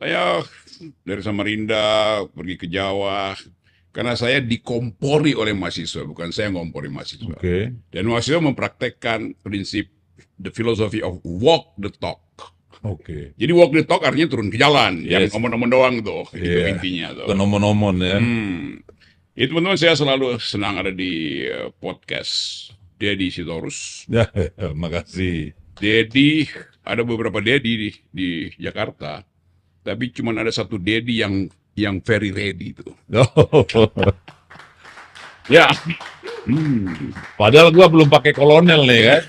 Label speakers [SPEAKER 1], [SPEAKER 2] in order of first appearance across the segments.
[SPEAKER 1] Saya dari Samarinda pergi ke Jawa karena saya dikompori oleh mahasiswa, bukan saya ngompori mahasiswa.
[SPEAKER 2] Oke.
[SPEAKER 1] Dan mahasiswa mempraktekkan prinsip the philosophy of walk the talk.
[SPEAKER 2] Oke.
[SPEAKER 1] Jadi walk the talk artinya turun ke jalan,
[SPEAKER 2] Yes.
[SPEAKER 1] yang ngomong-ngomong doang tuh, itu
[SPEAKER 2] Iya.
[SPEAKER 1] intinya tuh.
[SPEAKER 2] Bukan omon-omon ya.
[SPEAKER 1] Itu teman-teman, saya selalu senang ada di podcast Deddy Sitorus.
[SPEAKER 2] Ya, makasih.
[SPEAKER 1] Deddy, ada beberapa Deddy di Jakarta, tapi cuma ada satu Deddy yang very ready tuh. Ya,
[SPEAKER 2] Padahal gua belum pakai kolonel nih kan.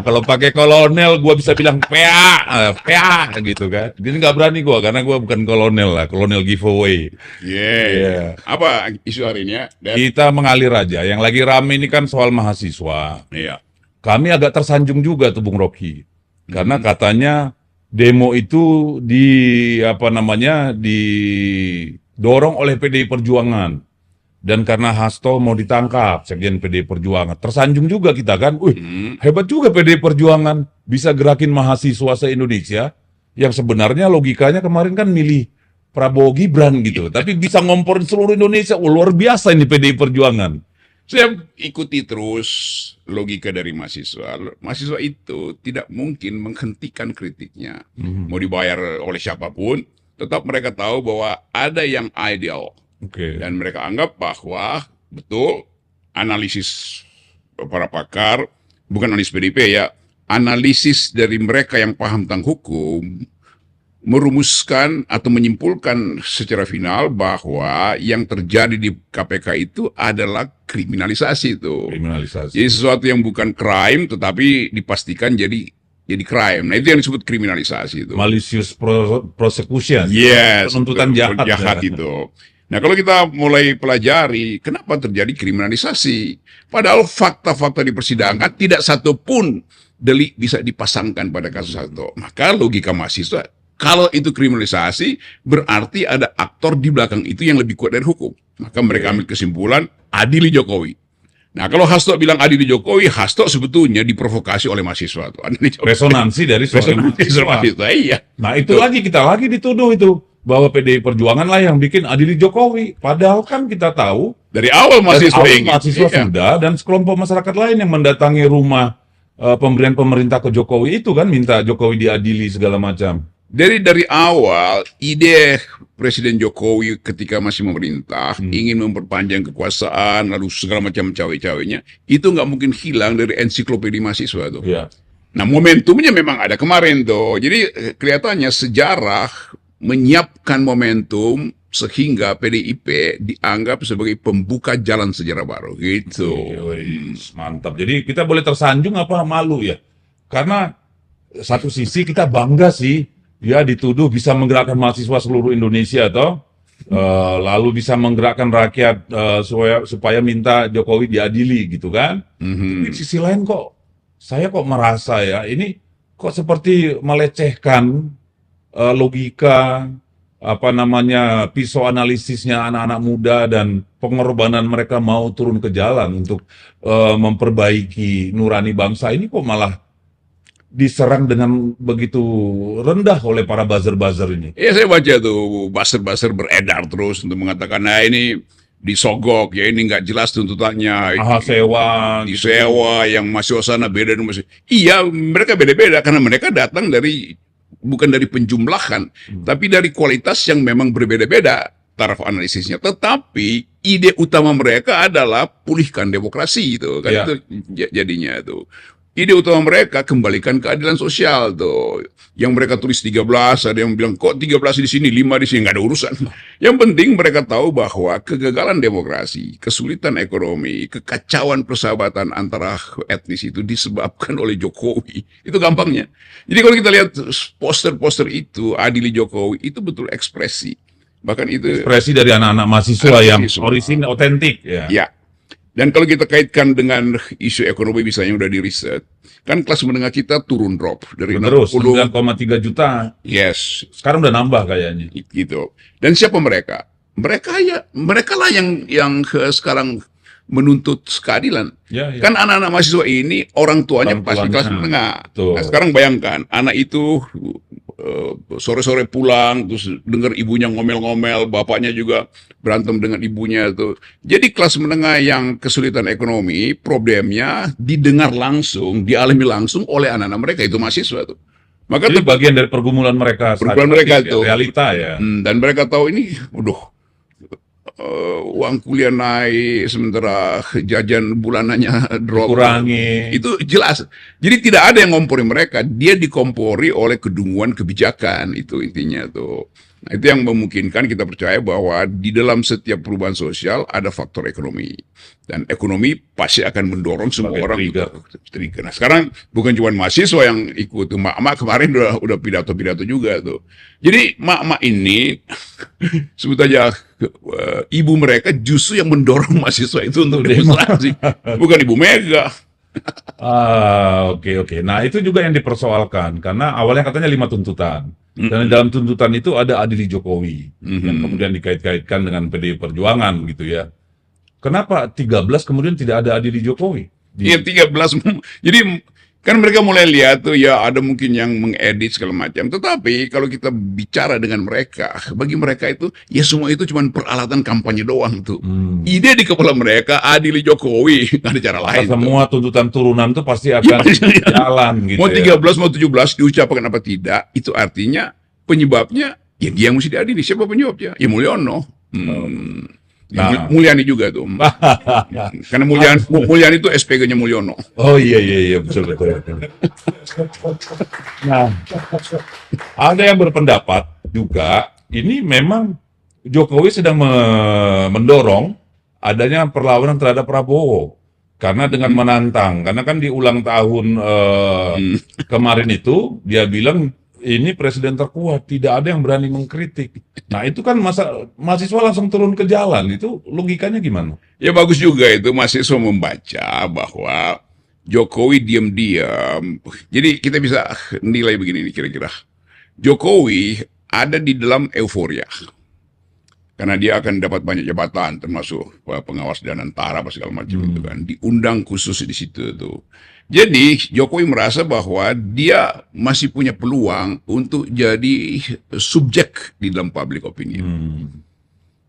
[SPEAKER 2] Kalau pakai kolonel gua bisa bilang PA gitu kan. Jadi nggak berani gua karena gua bukan kolonel lah, kolonel giveaway.
[SPEAKER 1] yeah. Apa isu hari ini ya? Dan,
[SPEAKER 2] Kita mengalir aja. Yang lagi rame ini kan soal mahasiswa.
[SPEAKER 1] iya.
[SPEAKER 2] Kami agak tersanjung juga tuh Bung Rocky. Karena katanya demo itu didorong oleh PDI Perjuangan. Dan karena Hasto mau ditangkap, sekjen PDI Perjuangan. Tersanjung juga kita kan, hebat juga PDI Perjuangan. Bisa gerakin mahasiswa se-Indonesia, yang sebenarnya logikanya kemarin kan milih Prabowo Gibran gitu. Tapi bisa ngomporin seluruh Indonesia, luar biasa ini PDI Perjuangan.
[SPEAKER 1] Saya ikuti terus logika dari mahasiswa. Mahasiswa itu tidak mungkin menghentikan kritiknya. Mau dibayar oleh siapapun, tetap mereka tahu bahwa ada yang ideal.
[SPEAKER 2] Oke.
[SPEAKER 1] Dan mereka anggap bahwa betul analisis para pakar, bukan analisis PDIP ya, analisis dari mereka yang paham tentang hukum, merumuskan atau menyimpulkan secara final bahwa yang terjadi di KPK itu adalah kriminalisasi itu.
[SPEAKER 2] Kriminalisasi.
[SPEAKER 1] Jadi sesuatu yang bukan crime tetapi dipastikan jadi crime. Nah, itu yang disebut kriminalisasi itu.
[SPEAKER 2] Malicious prosecution.
[SPEAKER 1] Yes,
[SPEAKER 2] Penuntutan jahat.
[SPEAKER 1] jahat itu. Nah, kalau kita mulai pelajari kenapa terjadi kriminalisasi, padahal fakta-fakta di persidangan tidak satu pun delik bisa dipasangkan pada kasus itu. Maka logika mahasiswa, kalau itu kriminalisasi, berarti ada aktor di belakang itu yang lebih kuat dari hukum. Maka mereka ambil kesimpulan, adili Jokowi. Nah, kalau Hasto bilang adili Jokowi, Hasto sebetulnya diprovokasi oleh mahasiswa.
[SPEAKER 2] Resonansi dari suara mahasiswa.
[SPEAKER 1] Iya.
[SPEAKER 2] Nah, itu kita lagi dituduh itu. Bahwa PDI Perjuangan lah yang bikin adili Jokowi. Padahal kan kita tahu
[SPEAKER 1] Dari awal mahasiswa
[SPEAKER 2] mahasiswa sudah, dan sekelompok masyarakat lain yang mendatangi rumah pemberian pemerintah ke Jokowi itu kan minta Jokowi diadili segala macam.
[SPEAKER 1] Dari awal ide Presiden Jokowi ketika masih memerintah ingin memperpanjang kekuasaan lalu segala macam cawe-cawenya itu nggak mungkin hilang dari ensiklopedia mahasiswa tuh.
[SPEAKER 2] Ya.
[SPEAKER 1] Nah, momentumnya memang ada kemarin tuh. Jadi kelihatannya sejarah menyiapkan momentum sehingga PDIP dianggap sebagai pembuka jalan sejarah baru gitu.
[SPEAKER 2] Mantap. Jadi kita boleh tersanjung apa malu ya? Karena satu sisi kita bangga sih, ya dituduh bisa menggerakkan mahasiswa seluruh Indonesia toh. Lalu bisa menggerakkan rakyat supaya minta Jokowi diadili gitu kan. Tapi di sisi lain saya merasa ya ini kok seperti melecehkan logika pisau analisisnya anak-anak muda dan pengorbanan mereka mau turun ke jalan untuk memperbaiki nurani bangsa ini kok malah diserang dengan begitu rendah oleh para buzzer-buzzer ini.
[SPEAKER 1] Ya, saya baca tuh buzzer-buzzer beredar terus untuk mengatakan, nah ini disogok, ya ini nggak jelas tuntutannya.
[SPEAKER 2] Sewa.
[SPEAKER 1] Disewa, yang masih sana beda. Iya, mereka beda-beda karena mereka datang bukan dari penjumlahan, tapi dari kualitas yang memang berbeda-beda taraf analisisnya. Tetapi ide utama mereka adalah pulihkan demokrasi itu, kan itu jadinya itu. Ide utama mereka kembalikan keadilan sosial tuh. Yang mereka tulis 13, ada yang bilang kok 13 di sini, 5 di sini, nggak ada urusan. Yang penting mereka tahu bahwa kegagalan demokrasi, kesulitan ekonomi, kekacauan persahabatan antara etnis itu disebabkan oleh Jokowi. Itu gampangnya. Jadi kalau kita lihat poster-poster itu, adili Jokowi, itu betul ekspresi. Bahkan itu
[SPEAKER 2] ekspresi dari anak-anak mahasiswa yang orisinil, otentik.
[SPEAKER 1] Ya. Dan kalau kita kaitkan dengan isu ekonomi misalnya yang udah di riset, kan kelas menengah kita turun drop dari
[SPEAKER 2] 9,3 juta.
[SPEAKER 1] Yes.
[SPEAKER 2] Sekarang udah nambah kayaknya.
[SPEAKER 1] Gitu. Dan siapa mereka? Mereka lah yang sekarang menuntut keadilan. Kan anak-anak mahasiswa ini orang tuanya pasti kelas menengah. Nah, sekarang bayangkan anak itu sore-sore pulang terus dengar ibunya ngomel-ngomel, bapaknya juga berantem dengan ibunya tuh. Jadi kelas menengah yang kesulitan ekonomi, problemnya didengar langsung, dialami langsung oleh anak-anak mereka itu mahasiswa tuh. Maka
[SPEAKER 2] Jadi bagian dari pergumulan mereka saat
[SPEAKER 1] pergumulan mereka
[SPEAKER 2] ini,
[SPEAKER 1] tuh.
[SPEAKER 2] realita ya.
[SPEAKER 1] Dan mereka tahu ini, uang kuliah naik, sementara jajan bulanannya drop.
[SPEAKER 2] Kurangi.
[SPEAKER 1] Itu jelas. Jadi tidak ada yang ngompori mereka, dia dikompori oleh kedunguan kebijakan, itu intinya tuh. Nah, itu yang memungkinkan kita percaya bahwa di dalam setiap perubahan sosial ada faktor ekonomi. Dan ekonomi pasti akan mendorong semua
[SPEAKER 2] Sebagai
[SPEAKER 1] orang
[SPEAKER 2] trigger.
[SPEAKER 1] trigger. Nah, sekarang bukan cuma mahasiswa yang ikut. Mak-mak kemarin udah pidato-pidato juga tuh. Jadi mak-mak ini sebut aja ibu mereka justru yang mendorong mahasiswa itu untuk demonstrasi. Bukan Ibu Mega.
[SPEAKER 2] Oke. Nah, itu juga yang dipersoalkan karena awalnya katanya 5 tuntutan. Dan di dalam tuntutan itu ada adili Jokowi yang kemudian dikait-kaitkan dengan PDI Perjuangan gitu ya. Kenapa 13 kemudian tidak ada adili Jokowi?
[SPEAKER 1] Iya 13. Jadi kan mereka mulai lihat tuh ya ada mungkin yang mengedit segala macam. Tetapi kalau kita bicara dengan mereka, bagi mereka itu ya semua itu cuma peralatan kampanye doang tuh. Ide di kepala mereka adili Jokowi, nggak ada cara lain.
[SPEAKER 2] Semua tuntutan turunan itu pasti akan jalan gitu
[SPEAKER 1] Mau
[SPEAKER 2] ya.
[SPEAKER 1] 13 mau 17 diucapkan apa tidak, itu artinya penyebabnya ya dia yang mesti diadili. Siapa penyebabnya? Ya Mulyono.
[SPEAKER 2] Nah.
[SPEAKER 1] Mulyani juga tuh. Karena Mulyani itu SPG-nya Mulyono.
[SPEAKER 2] Oh iya betul. Nah, ada yang berpendapat juga ini memang Jokowi sedang mendorong adanya perlawanan terhadap Prabowo karena dengan menantang, karena kan di ulang tahun kemarin itu dia bilang ini presiden terkuat, tidak ada yang berani mengkritik. Nah itu kan mahasiswa langsung turun ke jalan, itu logikanya gimana?
[SPEAKER 1] Ya bagus juga itu mahasiswa membaca bahwa Jokowi diam-diam. Jadi kita bisa nilai begini nih kira-kira. Jokowi ada di dalam euforia. Karena dia akan dapat banyak jabatan termasuk pengawas Danantara apa segala macam itu kan. Diundang khusus di situ tuh. Jadi Jokowi merasa bahwa dia masih punya peluang untuk jadi subjek di dalam public opinion.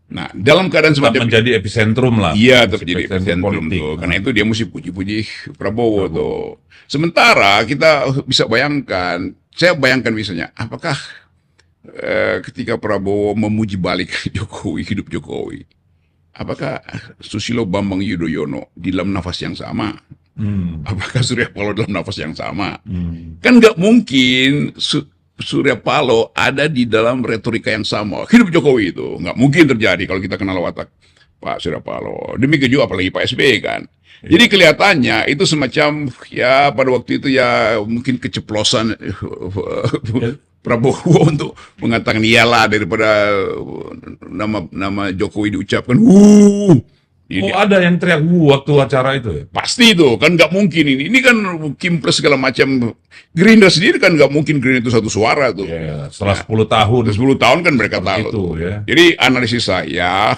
[SPEAKER 1] Nah, dalam keadaan
[SPEAKER 2] Tetap
[SPEAKER 1] semacam
[SPEAKER 2] menjadi epicentrum lah.
[SPEAKER 1] iya, tetap jadi epicentrum
[SPEAKER 2] politik.
[SPEAKER 1] tuh. Karena itu dia mesti puji-puji Prabowo tuh. Sementara kita bisa bayangkan, saya bayangkan misalnya, apakah ketika Prabowo memuji balik Jokowi, hidup Jokowi, apakah Susilo Bambang Yudhoyono di dalam nafas yang sama? Apakah Surya Paloh dalam nafas yang sama? Kan nggak mungkin Surya Paloh ada di dalam retorika yang sama. Hidup Jokowi itu nggak mungkin terjadi kalau kita kenal watak Pak Surya Paloh. Demikian juga apalagi Pak SBY kan. Jadi kelihatannya itu semacam ya pada waktu itu ya mungkin keceplosan Prabowo untuk mengatakan iyalah daripada nama Jokowi diucapkan.
[SPEAKER 2] Ada yang teriak waktu acara itu ya?
[SPEAKER 1] Pasti itu kan nggak mungkin ini kan Kim plus segala macam. Gerindra sendiri kan nggak mungkin Gerindra itu satu suara tuh.
[SPEAKER 2] Ya, setelah 10 tahun.
[SPEAKER 1] 10 tahun kan mereka tahu
[SPEAKER 2] itu,
[SPEAKER 1] tuh.
[SPEAKER 2] Ya.
[SPEAKER 1] Jadi analisis saya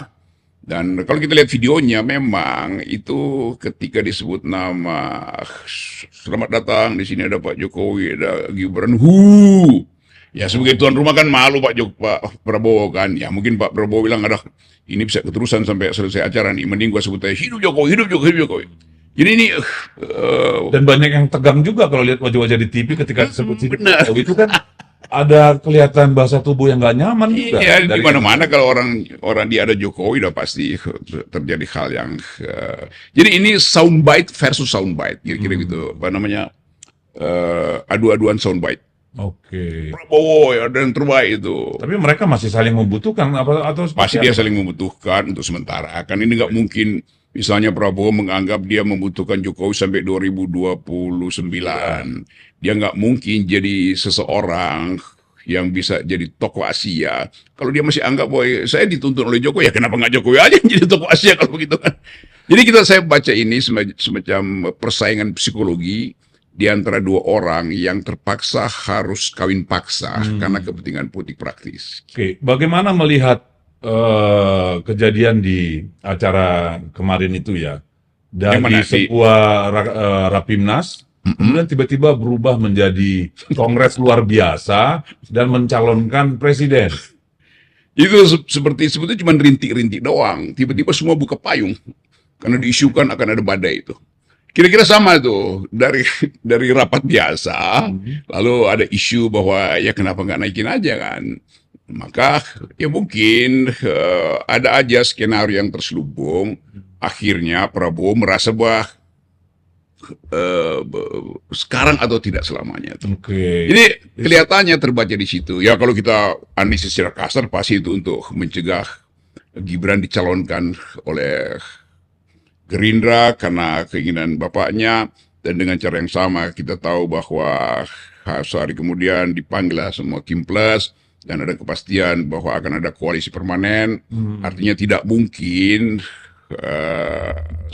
[SPEAKER 1] dan kalau kita lihat videonya memang itu ketika disebut nama selamat datang di sini ada Pak Jokowi ada Gibran. Ya sebagai tuan rumah kan malu Pak Prabowo kan. Ya mungkin Pak Prabowo bilang ada ini bisa keterusan sampai selesai acara nih. Mending gua sebut aja hidup Jokowi, hidup Jokowi, hidup Jokowi. Jadi ini
[SPEAKER 2] dan banyak yang tegang juga kalau lihat wajah-wajah di TV ketika disebut hidup
[SPEAKER 1] benar.
[SPEAKER 2] Jokowi itu kan ada kelihatan bahasa tubuh yang nggak nyaman juga.
[SPEAKER 1] Iya, di mana-mana kalau orang dia ada Jokowi udah pasti terjadi hal yang jadi ini soundbite versus soundbite kira-kira gitu. Apa namanya? Adu-aduan soundbite.
[SPEAKER 2] Oke.
[SPEAKER 1] Prabowo ya dan terbaik itu.
[SPEAKER 2] Tapi mereka masih saling membutuhkan atau
[SPEAKER 1] Pasti dia saling membutuhkan untuk sementara. Kan ini nggak mungkin misalnya Prabowo menganggap dia membutuhkan Jokowi sampai 2029. Dia nggak mungkin jadi seseorang yang bisa jadi tokoh Asia. Kalau dia masih anggap bahwa saya dituntun oleh Jokowi, ya kenapa nggak Jokowi aja yang jadi tokoh Asia kalau begitu kan. Jadi saya baca ini semacam persaingan psikologi di antara dua orang yang terpaksa harus kawin paksa karena kepentingan politik praktis.
[SPEAKER 2] Oke, bagaimana melihat kejadian di acara kemarin itu ya? Dari sebuah Rapimnas kemudian tiba-tiba berubah menjadi kongres luar biasa dan mencalonkan presiden.
[SPEAKER 1] Itu seperti sebetulnya cuma rintik-rintik doang. Tiba-tiba semua buka payung karena diisukan akan ada badai itu. Kira-kira sama tuh dari rapat biasa, lalu ada isu bahwa ya kenapa nggak naikin aja kan? Maka ya mungkin ada aja skenario yang terselubung. Akhirnya Prabowo merasa bahwa sekarang atau tidak selamanya.
[SPEAKER 2] Oke.
[SPEAKER 1] Jadi kelihatannya terbaca di situ. Ya kalau kita analisis secara kasar pasti itu untuk mencegah Gibran dicalonkan oleh Gerindra karena keinginan bapaknya, dan dengan cara yang sama kita tahu bahwa sehari kemudian dipanggil semua Kim Plus dan ada kepastian bahwa akan ada koalisi permanen. Artinya tidak mungkin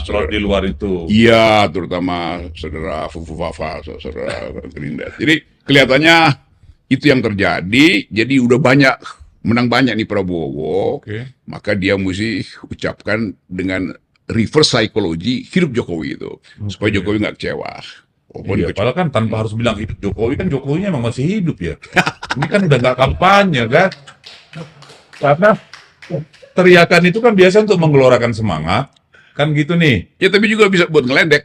[SPEAKER 2] Kalau di luar itu.
[SPEAKER 1] iya, terutama saudara Fufu Fafa, saudara Gerindra. Jadi kelihatannya itu yang terjadi. Jadi udah menang banyak nih Prabowo.
[SPEAKER 2] Oke.
[SPEAKER 1] Maka dia mesti ucapkan dengan reverse psychology hidup Jokowi itu, supaya Jokowi nggak kecewa.
[SPEAKER 2] Iya, padahal kan tanpa harus bilang hidup Jokowi, kan Jokowinya emang masih hidup ya. Ini kan udah nggak kampanye kan. Karena teriakan itu kan biasa untuk menggelorakan semangat. Kan gitu nih.
[SPEAKER 1] Ya tapi juga bisa buat ngeledek.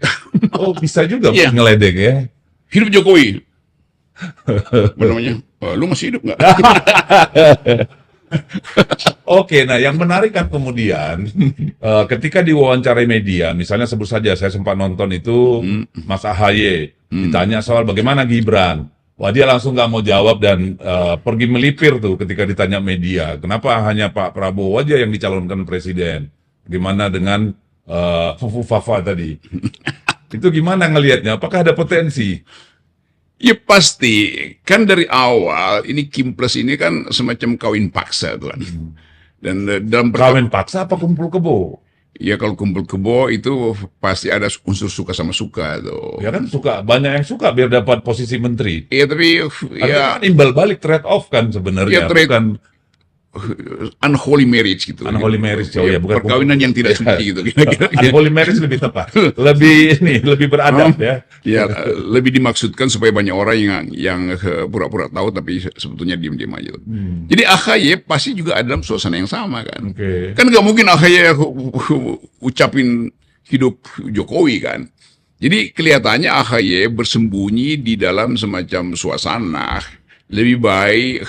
[SPEAKER 2] Oh, bisa juga
[SPEAKER 1] Iya.
[SPEAKER 2] buat ngeledek ya.
[SPEAKER 1] Hidup Jokowi. Apa namanya? Lu masih hidup nggak?
[SPEAKER 2] Oke, nah yang menarik kan kemudian ketika diwawancarai media, misalnya sebut saja saya sempat nonton itu Mas AHY ditanya soal bagaimana Gibran. Wah, dia langsung nggak mau jawab dan pergi melipir tuh ketika ditanya media. Kenapa hanya Pak Prabowo aja yang dicalonkan presiden? Gimana dengan Fufu Fafa tadi? Itu gimana ngelihatnya? Apakah ada potensi?
[SPEAKER 1] Ya pasti, kan dari awal ini Kim Plus ini kan semacam kawin paksa tuh kan. Dan dalam
[SPEAKER 2] Kawin paksa apa kumpul kebo?
[SPEAKER 1] ya kalau kumpul kebo itu pasti ada unsur suka sama suka tuh.
[SPEAKER 2] Ya kan suka, banyak yang suka biar dapat posisi menteri.
[SPEAKER 1] Iya tapi
[SPEAKER 2] Artinya
[SPEAKER 1] ya
[SPEAKER 2] kan imbal balik trade off kan sebenarnya,
[SPEAKER 1] Ya, trade-
[SPEAKER 2] bukan
[SPEAKER 1] unholy marriage gitu.
[SPEAKER 2] unholy marriage. Oh ya, bukan
[SPEAKER 1] Perkawinan yang tidak suci gitu. Kira-kira.
[SPEAKER 2] unholy marriage lebih tepat, lebih beradab ya.
[SPEAKER 1] Ya lebih dimaksudkan supaya banyak orang yang pura-pura tahu tapi sebetulnya diam-diam aja. Jadi AHY pasti juga ada dalam suasana yang sama kan.
[SPEAKER 2] Oke.
[SPEAKER 1] Kan nggak mungkin AHY ucapin hidup Jokowi kan. Jadi kelihatannya AHY bersembunyi di dalam semacam suasana. Lebih baik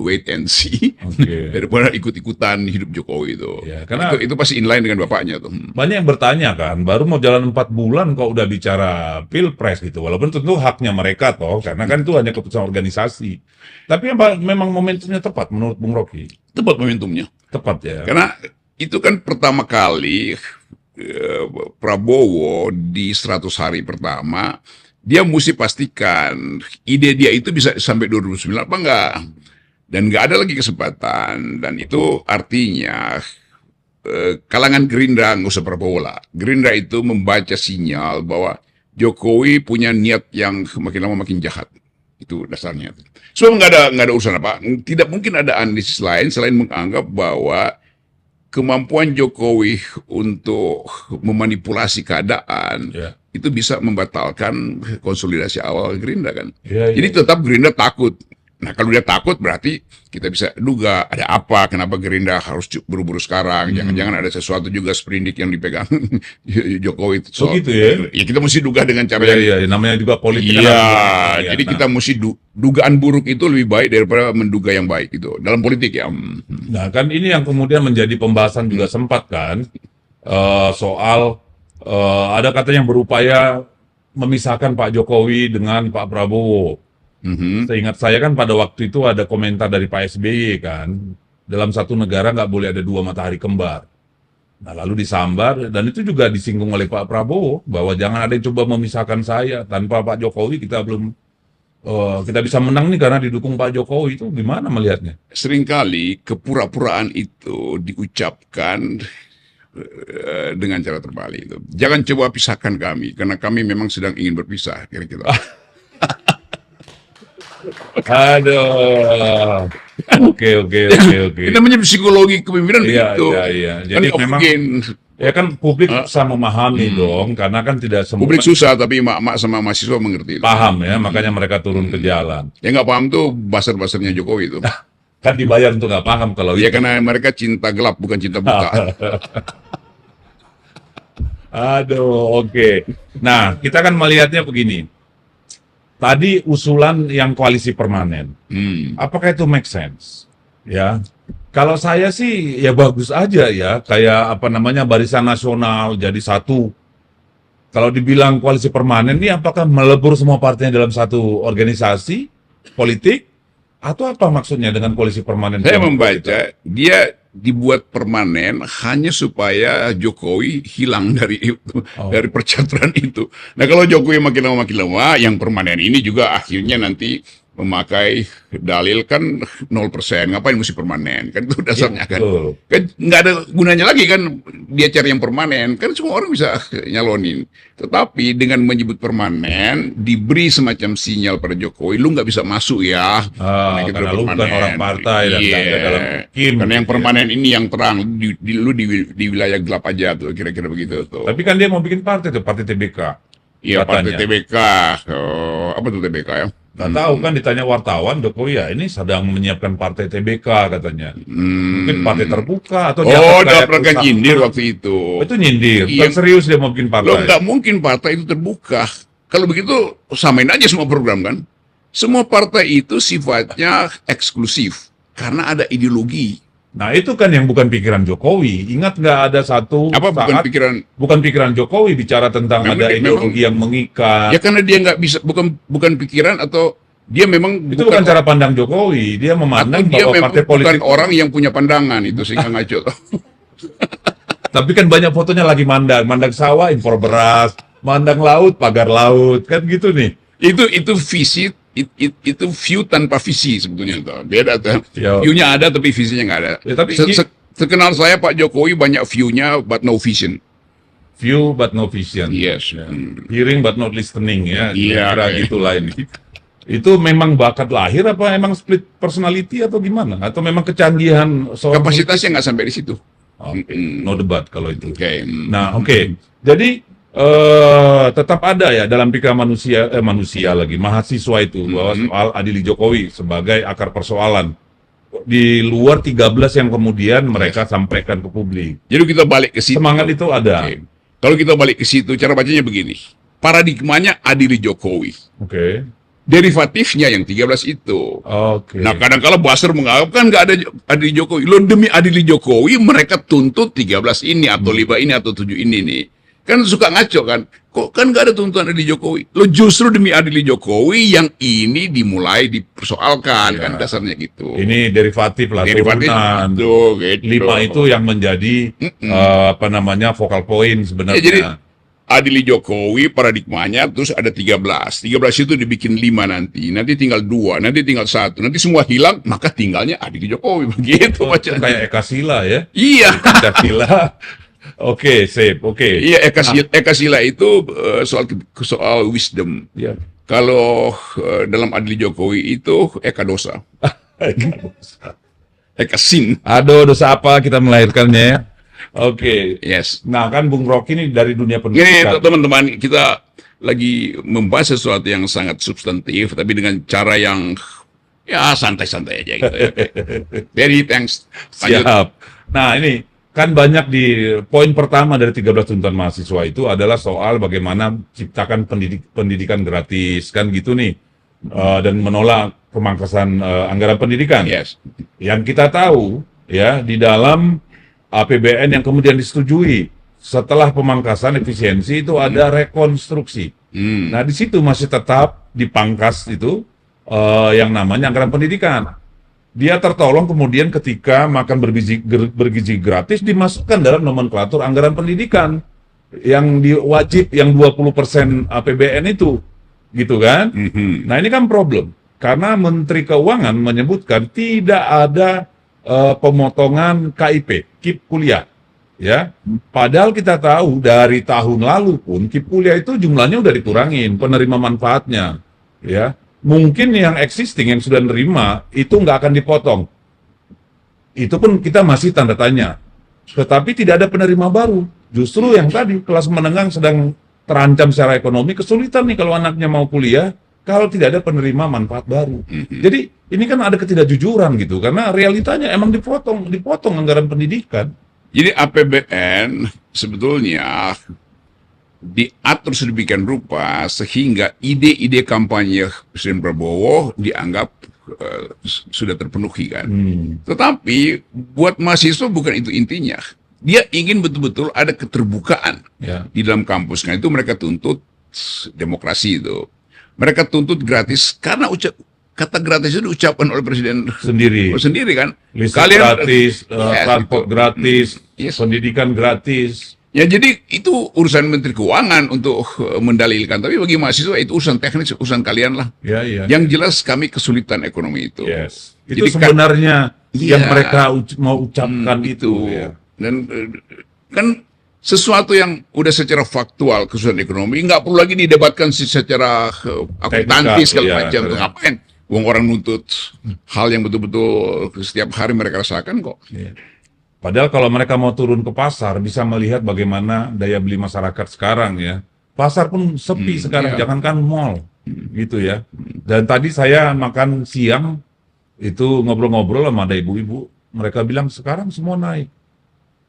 [SPEAKER 1] wait and see
[SPEAKER 2] Oke.
[SPEAKER 1] daripada ikut-ikutan hidup Jokowi itu.
[SPEAKER 2] Ya, karena-
[SPEAKER 1] itu pasti inline dengan bapaknya tuh.
[SPEAKER 2] Banyak yang bertanya kan, baru mau jalan 4 bulan kok udah bicara pilpres gitu. Walaupun tentu haknya mereka toh, karena kan itu hanya keputusan organisasi. Tapi memang momentumnya tepat menurut Bung Rocky.
[SPEAKER 1] Tepat momentumnya.
[SPEAKER 2] Tepat ya.
[SPEAKER 1] Karena itu kan pertama kali Prabowo di 100 hari pertama dia mesti pastikan ide dia itu bisa sampai 2009 apa enggak. Dan nggak ada lagi kesempatan. Dan itu artinya kalangan Gerindra, nggak usah Prabowo lah. Gerindra itu membaca sinyal bahwa Jokowi punya niat yang makin lama makin jahat. Itu dasarnya. Sebab nggak ada urusan apa. Tidak mungkin ada analisis lain selain menganggap bahwa kemampuan Jokowi untuk memanipulasi keadaan
[SPEAKER 2] Ya.
[SPEAKER 1] itu bisa membatalkan konsolidasi awal Gerindra kan.
[SPEAKER 2] Ya, ya.
[SPEAKER 1] Jadi tetap Gerindra takut. Nah kalau dia takut berarti kita bisa duga ada apa, kenapa Gerindra harus buru-buru sekarang. Jangan-jangan ada sesuatu juga sprindik yang dipegang Jokowi.
[SPEAKER 2] Oh gitu ya?
[SPEAKER 1] Ya kita mesti duga dengan cara
[SPEAKER 2] Iya, iya, namanya juga politik.
[SPEAKER 1] Iya,
[SPEAKER 2] kan
[SPEAKER 1] jadi
[SPEAKER 2] nah,
[SPEAKER 1] kita mesti dugaan buruk itu lebih baik daripada menduga yang baik itu dalam politik ya.
[SPEAKER 2] Nah, kan ini yang kemudian menjadi pembahasan juga sempat kan soal ada katanya yang berupaya memisahkan Pak Jokowi dengan Pak Prabowo. Seingat saya kan pada waktu itu ada komentar dari Pak SBY kan, dalam satu negara nggak boleh ada 2 matahari kembar. Nah, lalu disambar dan itu juga disinggung oleh Pak Prabowo bahwa jangan ada yang coba memisahkan saya, tanpa Pak Jokowi kita belum kita bisa menang nih karena didukung Pak Jokowi. Itu gimana melihatnya?
[SPEAKER 1] Seringkali kepura-puraan itu diucapkan dengan cara terbalik itu. Jangan coba pisahkan kami karena kami memang sedang ingin berpisah kira-kira.
[SPEAKER 2] Aduh. Oke.
[SPEAKER 1] Itu namanya psikologi kepemimpinan
[SPEAKER 2] Iya,
[SPEAKER 1] begitu.
[SPEAKER 2] iya.
[SPEAKER 1] Kan
[SPEAKER 2] Jadi
[SPEAKER 1] nggak
[SPEAKER 2] memang
[SPEAKER 1] mungkin.
[SPEAKER 2] ya kan publik bisa memahami dong, karena kan tidak semua
[SPEAKER 1] Publik susah, tapi emak-emak sama mahasiswa mengerti.
[SPEAKER 2] paham ya, makanya mereka turun ke jalan.
[SPEAKER 1] Yang nggak paham tuh basar-basarnya Jokowi itu.
[SPEAKER 2] Kan dibayar untuk nggak paham kalau
[SPEAKER 1] Ya
[SPEAKER 2] itu.
[SPEAKER 1] karena mereka cinta gelap bukan cinta buta.
[SPEAKER 2] Aduh, oke. Nah, kita kan melihatnya begini. Tadi usulan yang koalisi permanen, apakah itu make sense? Ya, kalau saya sih ya bagus aja ya, kayak apa namanya Barisan Nasional jadi satu. Kalau dibilang koalisi permanen ini apakah melebur semua partainya dalam satu organisasi politik? Atau apa maksudnya dengan koalisi permanen?
[SPEAKER 1] Saya membaca dia dibuat permanen hanya supaya Jokowi hilang dari itu, dari percaturan itu. Nah kalau Jokowi makin lama, yang permanen ini juga akhirnya nanti memakai dalil kan 0%, ngapain mesti permanen? Kan itu dasarnya kan.
[SPEAKER 2] Betul.
[SPEAKER 1] Kan nggak ada gunanya lagi kan dia cari yang permanen, kan semua orang bisa nyalonin. Tetapi dengan menyebut permanen, diberi semacam sinyal pada Jokowi, lu nggak bisa masuk ya. Kita
[SPEAKER 2] Karena
[SPEAKER 1] udah
[SPEAKER 2] lu bukan
[SPEAKER 1] permanen.
[SPEAKER 2] orang partai dan
[SPEAKER 1] Iya.
[SPEAKER 2] nggak ada dalam kim.
[SPEAKER 1] Karena yang
[SPEAKER 2] gitu ya.
[SPEAKER 1] permanen ini yang terang, lu di wilayah gelap aja tuh, kira-kira begitu tuh.
[SPEAKER 2] Tapi kan dia mau bikin partai tuh, partai TBK.
[SPEAKER 1] Iya, partai
[SPEAKER 2] katanya.
[SPEAKER 1] TBK. Apa tuh TBK ya?
[SPEAKER 2] Nggak tahu kan ditanya wartawan, Jokowi ya ini sedang menyiapkan partai TBK katanya. Mungkin partai terbuka atau dianggap
[SPEAKER 1] Oh,
[SPEAKER 2] kayak
[SPEAKER 1] dapat
[SPEAKER 2] perusahaan.
[SPEAKER 1] nyindir waktu itu.
[SPEAKER 2] Itu nyindir,
[SPEAKER 1] Iya.
[SPEAKER 2] bukan serius dia mau bikin
[SPEAKER 1] Lo
[SPEAKER 2] partai.
[SPEAKER 1] nggak mungkin partai itu terbuka. Kalau begitu samain aja semua program kan. Semua partai itu sifatnya eksklusif karena ada ideologi.
[SPEAKER 2] Nah itu kan yang bukan pikiran Jokowi. Ingat nggak ada satu
[SPEAKER 1] Apa bukan
[SPEAKER 2] saat
[SPEAKER 1] pikiran?
[SPEAKER 2] bukan pikiran Jokowi bicara tentang
[SPEAKER 1] Memang
[SPEAKER 2] ada
[SPEAKER 1] dia-
[SPEAKER 2] ideologi yang mengikat.
[SPEAKER 1] Ya karena dia nggak bisa, bukan pikiran atau dia memang
[SPEAKER 2] Itu bukan cara pandang Jokowi. Dia
[SPEAKER 1] atau
[SPEAKER 2] memandang
[SPEAKER 1] dia
[SPEAKER 2] bahwa
[SPEAKER 1] memang
[SPEAKER 2] partai
[SPEAKER 1] bukan
[SPEAKER 2] politik.
[SPEAKER 1] orang yang punya pandangan itu sehingga ngaco.
[SPEAKER 2] Tapi kan banyak fotonya lagi mandang sawah impor beras, mandang laut pagar laut, kan gitu nih.
[SPEAKER 1] Itu visi, itu view tanpa visi sebetulnya tuh. Beda tuh.
[SPEAKER 2] Ya.
[SPEAKER 1] View-nya ada tapi visinya nggak ada.
[SPEAKER 2] Ya, tapi
[SPEAKER 1] Sekenal saya Pak Jokowi banyak view-nya but no vision.
[SPEAKER 2] View but no vision.
[SPEAKER 1] Yes.
[SPEAKER 2] Ya. Hearing but not listening ya.
[SPEAKER 1] Iya,
[SPEAKER 2] Kira
[SPEAKER 1] kayak-
[SPEAKER 2] gitulah ini. Itu memang bakat lahir apa emang split personality atau gimana? Atau memang kecanggihan seorang
[SPEAKER 1] Kapasitasnya nggak sampai di situ.
[SPEAKER 2] Oke, no debat kalau itu.
[SPEAKER 1] Oke.
[SPEAKER 2] Nah, oke. Jadi tetap ada ya dalam pikiran manusia lagi mahasiswa itu bahwa soal adili Jokowi sebagai akar persoalan di luar 13 yang kemudian mereka sampaikan ke publik.
[SPEAKER 1] Jadi kita balik ke situ.
[SPEAKER 2] Semangat itu ada.
[SPEAKER 1] Oke. Kalau kita balik ke situ, cara bacanya begini. Paradigmanya adili Jokowi.
[SPEAKER 2] Oke.
[SPEAKER 1] Derivatifnya yang 13 itu.
[SPEAKER 2] Oke.
[SPEAKER 1] Nah, kadang-kala Basar menganggap kan nggak ada adili Jokowi. Lo demi adili Jokowi, mereka tuntut 13 ini, atau 5 ini, atau 7 ini nih. Kan suka ngaco kan. Kok kan nggak ada tuntutan adili Jokowi. Lo justru demi adili Jokowi yang ini dimulai dipersoalkan. Kan dasarnya gitu.
[SPEAKER 2] Ini derivatif lah,
[SPEAKER 1] Derivatif
[SPEAKER 2] turunan.
[SPEAKER 1] itu, gitu.
[SPEAKER 2] 5 itu yang menjadi apa namanya focal point sebenarnya.
[SPEAKER 1] Ya, jadi adili Jokowi paradigmanya terus ada 13. 13 itu dibikin 5 nanti. Nanti tinggal 2, nanti tinggal 1. Nanti semua hilang, maka tinggalnya adili Jokowi. Begitu
[SPEAKER 2] itu
[SPEAKER 1] bacanya.
[SPEAKER 2] kayak Eka Sila ya.
[SPEAKER 1] Iya.
[SPEAKER 2] Eka Sila. Oke, sip. Oke.
[SPEAKER 1] Iya, Eka Sila itu soal wisdom.
[SPEAKER 2] Ya.
[SPEAKER 1] Kalau dalam adili Jokowi itu Eka dosa. Eka sin.
[SPEAKER 2] Aduh, dosa apa kita melahirkannya ya? Oke.
[SPEAKER 1] Yes.
[SPEAKER 2] Nah, kan Bung Rocky ini dari dunia
[SPEAKER 1] Ini
[SPEAKER 2] pendidikan.
[SPEAKER 1] teman-teman, kita lagi membahas sesuatu yang sangat substantif, tapi dengan cara yang ya santai-santai aja gitu. Ya. Very thanks. Lanjut.
[SPEAKER 2] Siap. Nah, ini kan banyak di poin pertama dari 13 tuntutan mahasiswa itu adalah soal bagaimana ciptakan pendidikan gratis kan gitu nih. Dan menolak pemangkasan anggaran pendidikan.
[SPEAKER 1] Yes.
[SPEAKER 2] Yang kita tahu ya di dalam APBN yang kemudian disetujui setelah pemangkasan efisiensi itu ada rekonstruksi. Nah di situ masih tetap dipangkas itu yang namanya anggaran pendidikan. Dia tertolong kemudian ketika makan bergizi gratis dimasukkan dalam nomenklatur anggaran pendidikan yang wajib yang 20% APBN itu, gitu kan? Nah ini kan problem karena Menteri Keuangan menyebutkan tidak ada pemotongan KIP, KIP kuliah, ya. Padahal kita tahu dari tahun lalu pun KIP kuliah itu jumlahnya udah dikurangin penerima manfaatnya, ya. mungkin yang existing yang sudah nerima itu nggak akan dipotong. Itu pun kita masih tanda tanya. Tetapi tidak ada penerima baru. Justru yang tadi kelas menengah sedang terancam secara ekonomi, kesulitan nih kalau anaknya mau kuliah kalau tidak ada penerima manfaat baru. Jadi ini kan ada ketidakjujuran gitu, karena realitanya emang dipotong anggaran pendidikan.
[SPEAKER 1] Jadi APBN sebetulnya diatur sedemikian rupa sehingga ide-ide kampanye Presiden Prabowo dianggap sudah terpenuhi kan. Tetapi buat mahasiswa bukan itu intinya. Dia ingin betul-betul ada keterbukaan di dalam kampus. Nah itu mereka tuntut demokrasi itu. Mereka tuntut gratis karena kata gratis itu diucapkan oleh Presiden sendiri kan.
[SPEAKER 2] Listrik gratis, transport gratis, pendidikan gratis.
[SPEAKER 1] Ya jadi itu urusan Menteri Keuangan untuk mendalilkan. Tapi bagi mahasiswa itu urusan teknis, urusan kalian lah. Yang jelas kami kesulitan ekonomi itu.
[SPEAKER 2] Itu jadi sebenarnya yang mereka mau ucapkan itu.
[SPEAKER 1] Dan kan sesuatu yang udah secara faktual kesulitan ekonomi nggak perlu lagi didebatkan secara akuntansi segala macam. Ngapain? Uang orang nuntut hal yang betul-betul setiap hari mereka rasakan kok.
[SPEAKER 2] Padahal kalau mereka mau turun ke pasar, bisa melihat bagaimana daya beli masyarakat sekarang ya. Pasar pun sepi sekarang, jangankan mall, gitu ya. Dan tadi saya makan siang, itu ngobrol-ngobrol sama ada ibu-ibu, mereka bilang sekarang semua naik.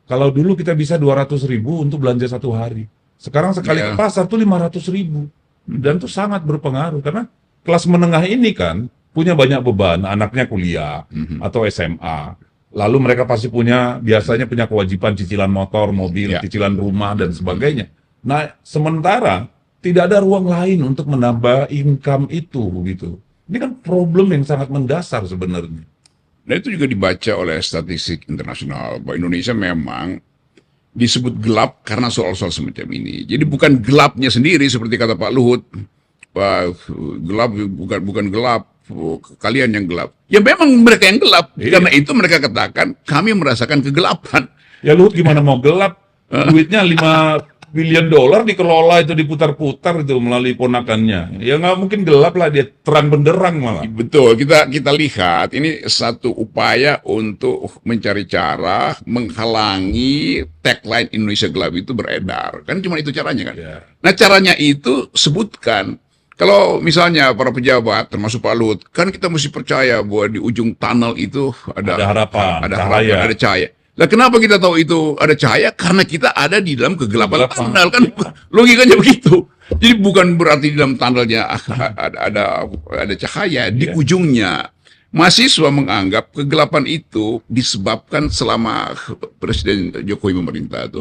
[SPEAKER 2] Kalau dulu kita bisa 200.000 untuk belanja satu hari. Sekarang sekali ke pasar tuh 500.000. Dan itu sangat berpengaruh, karena kelas menengah ini kan punya banyak beban, anaknya kuliah atau SMA. Lalu mereka pasti biasanya punya kewajiban cicilan motor, mobil, cicilan rumah, dan sebagainya. Nah, sementara tidak ada ruang lain untuk menambah income itu, gitu. Ini kan problem yang sangat mendasar sebenarnya.
[SPEAKER 1] Dan itu juga dibaca oleh statistik internasional, bahwa Indonesia memang disebut gelap karena soal-soal semacam ini. Jadi bukan gelapnya sendiri, seperti kata Pak Luhut, gelap bukan gelap, kalian yang gelap. Ya memang mereka yang gelap. Karena itu mereka katakan kami merasakan kegelapan.
[SPEAKER 2] Ya Luhut gimana mau gelap? Duitnya $5 billion dikelola itu diputar-putar itu melalui ponakannya. Ya nggak mungkin gelap lah, dia terang benderang malah.
[SPEAKER 1] Betul, kita lihat ini satu upaya untuk mencari cara menghalangi tagline Indonesia gelap itu beredar. Kan cuma itu caranya kan. Nah caranya itu sebutkan. Kalau misalnya para pejabat, termasuk Pak Luhut, kan kita mesti percaya bahwa di ujung tunnel itu ada
[SPEAKER 2] harapan,
[SPEAKER 1] ada cahaya. Lah kenapa kita tahu itu ada cahaya? Karena kita ada di dalam kegelapan tunnel kan, logikanya begitu. Jadi bukan berarti di dalam tunnelnya ada cahaya di ujungnya. Mahasiswa menganggap kegelapan itu disebabkan selama Presiden Jokowi memerintah itu.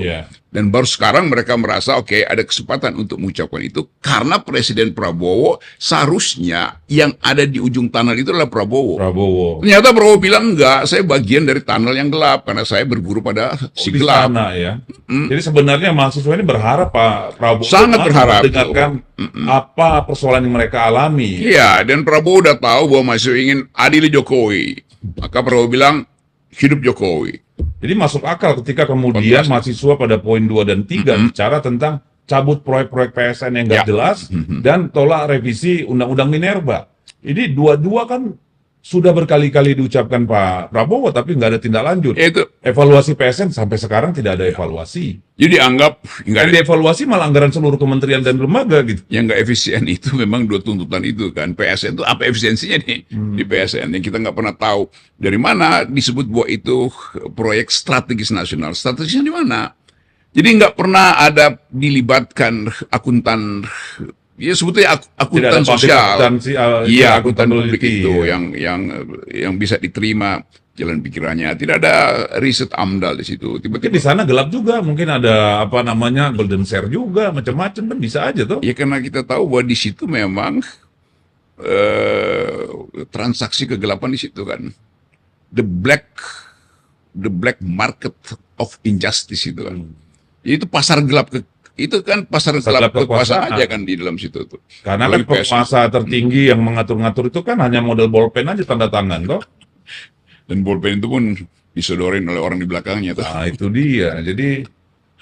[SPEAKER 1] Dan baru sekarang mereka merasa oke, ada kesempatan untuk mengucapkan itu karena Presiden Prabowo seharusnya yang ada di ujung tunnel itu adalah Prabowo. Ternyata Prabowo bilang enggak, saya bagian dari tunnel yang gelap karena saya berguru pada si gelap.
[SPEAKER 2] Jadi sebenarnya mahasiswa ini berharap Pak Prabowo
[SPEAKER 1] sangat berharap
[SPEAKER 2] mendengarkan apa persoalan yang mereka alami.
[SPEAKER 1] Iya, dan Prabowo udah tahu bahwa mahasiswa ingin adili Jokowi. Maka Prabowo bilang hidup Jokowi.
[SPEAKER 2] Jadi masuk akal ketika kemudian mahasiswa pada poin 2 dan 3 bicara tentang cabut proyek-proyek PSN yang nggak jelas dan tolak revisi Undang-Undang Minerba. Ini dua-dua kan sudah berkali-kali diucapkan Pak Prabowo, tapi nggak ada tindak lanjut. Evaluasi PSN sampai sekarang tidak ada evaluasi.
[SPEAKER 1] Jadi anggap nggak ada
[SPEAKER 2] evaluasi, malah anggaran seluruh kementerian dan lembaga gitu.
[SPEAKER 1] Yang nggak efisien itu memang dua tuntutan itu kan. PSN itu apa efisiensinya nih di PSN yang kita nggak pernah tahu dari mana disebut bahwa itu proyek strategis nasional. Strategisnya di mana? Jadi nggak pernah ada dilibatkan akuntan. Ya sebetulnya akuntan sosial, iya akuntan publik itu yang bisa diterima jalan pikirannya. Tidak ada riset AMDAL di situ.
[SPEAKER 2] Tiba-tiba di sana gelap juga, mungkin ada apa namanya golden share juga, macam-macam kan bisa aja tuh.
[SPEAKER 1] Ya karena kita tahu bahwa di situ memang transaksi kegelapan di situ kan, the black market of injustice itu kan. Itu pasar gelap itu kan pasar gelap kekuasaan aja kan di dalam situ tuh.
[SPEAKER 2] Karena kan penguasa tertinggi yang mengatur-ngatur itu kan hanya model bolpen aja tanda tangan toh.
[SPEAKER 1] Dan bolpen itu pun disodorin oleh orang di belakangnya tuh.
[SPEAKER 2] Nah, itu dia. Jadi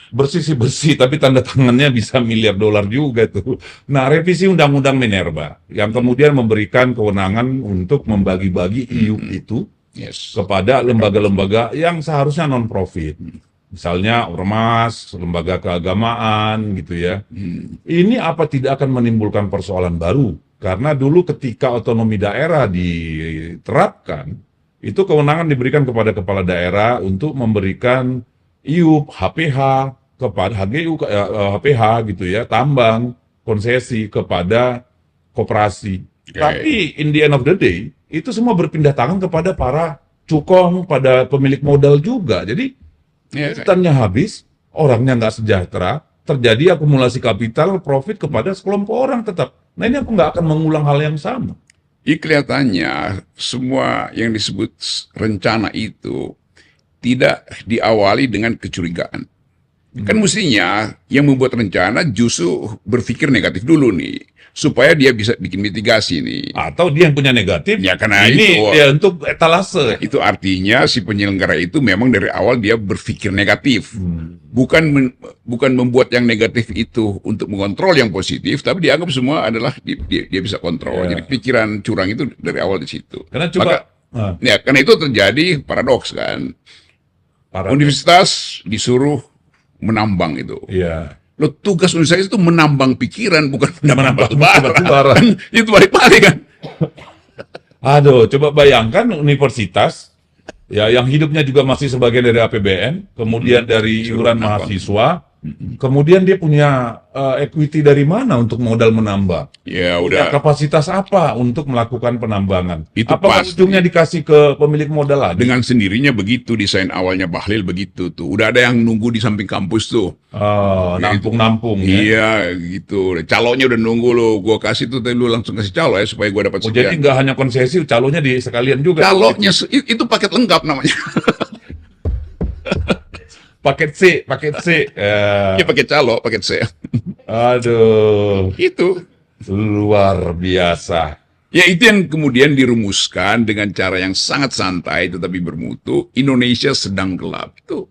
[SPEAKER 2] bersih sih bersih, tapi tanda tangannya bisa miliar dolar juga tuh. Nah, revisi Undang-Undang Minerba yang kemudian memberikan kewenangan untuk membagi-bagi IUP itu
[SPEAKER 1] Yes.
[SPEAKER 2] kepada lembaga-lembaga yang seharusnya non-profit. Misalnya ormas, lembaga keagamaan gitu ya. Ini apa tidak akan menimbulkan persoalan baru? Karena dulu ketika otonomi daerah diterapkan, itu kewenangan diberikan kepada kepala daerah untuk memberikan IUP, HPH, kepada HGU, HPH gitu ya, tambang, konsesi kepada koperasi.
[SPEAKER 1] Oke.
[SPEAKER 2] Tapi in the end of the day, itu semua berpindah tangan kepada para cukong, pada pemilik modal juga. Jadi
[SPEAKER 1] Ya,
[SPEAKER 2] hutannya habis, orangnya nggak sejahtera, terjadi akumulasi kapital, profit kepada sekelompok orang tetap. Nah ini aku nggak akan mengulang hal yang sama.
[SPEAKER 1] kelihatannya semua yang disebut rencana itu tidak diawali dengan kecurigaan. Kan mestinya yang membuat rencana justru berpikir negatif dulu nih, supaya dia bisa bikin mitigasi nih.
[SPEAKER 2] Atau dia yang punya negatif,
[SPEAKER 1] Ya, karena
[SPEAKER 2] ini
[SPEAKER 1] itu.
[SPEAKER 2] ya untuk etalase.
[SPEAKER 1] Itu artinya si penyelenggara itu memang dari awal dia berpikir negatif. Bukan membuat yang negatif itu untuk mengontrol yang positif, tapi dianggap semua adalah dia bisa kontrol.
[SPEAKER 2] Ya.
[SPEAKER 1] Jadi pikiran curang itu dari awal di situ.
[SPEAKER 2] Karena coba,
[SPEAKER 1] Ya, karena itu terjadi paradoks kan.
[SPEAKER 2] para,
[SPEAKER 1] Universitas disuruh menambang itu.
[SPEAKER 2] ya,
[SPEAKER 1] Lo tugas universitas itu menambang pikiran, bukan menambang
[SPEAKER 2] batu bara.
[SPEAKER 1] Kan itu balik-balik kan.
[SPEAKER 2] Aduh, coba bayangkan universitas ya yang hidupnya juga masih sebagian dari APBN, kemudian dari iuran mahasiswa, kemudian dia punya equity dari mana untuk modal menambah?
[SPEAKER 1] Ya
[SPEAKER 2] Punya
[SPEAKER 1] udah.
[SPEAKER 2] kapasitas apa untuk melakukan penambangan?
[SPEAKER 1] Itu
[SPEAKER 2] Apa
[SPEAKER 1] pasti.
[SPEAKER 2] ujungnya dikasih ke pemilik modal lagi?
[SPEAKER 1] Dengan sendirinya begitu desain awalnya Bahlil begitu tuh. Udah ada yang nunggu di samping kampus tuh.
[SPEAKER 2] Nampung-nampung ya.
[SPEAKER 1] Iya gitu. Calonnya udah nunggu lo. Gua kasih tuh tadi lu langsung kasih calo ya supaya gua dapat
[SPEAKER 2] Oh, jadi
[SPEAKER 1] sekian.
[SPEAKER 2] nggak hanya konsesi, calonnya di sekalian juga.
[SPEAKER 1] Calonnya itu paket lengkap namanya.
[SPEAKER 2] Paket C.
[SPEAKER 1] Ya paket calo, paket C.
[SPEAKER 2] Aduh,
[SPEAKER 1] Itu.
[SPEAKER 2] luar biasa.
[SPEAKER 1] Ya itu yang kemudian dirumuskan dengan cara yang sangat santai tetapi bermutu. Indonesia sedang gelap. Itu.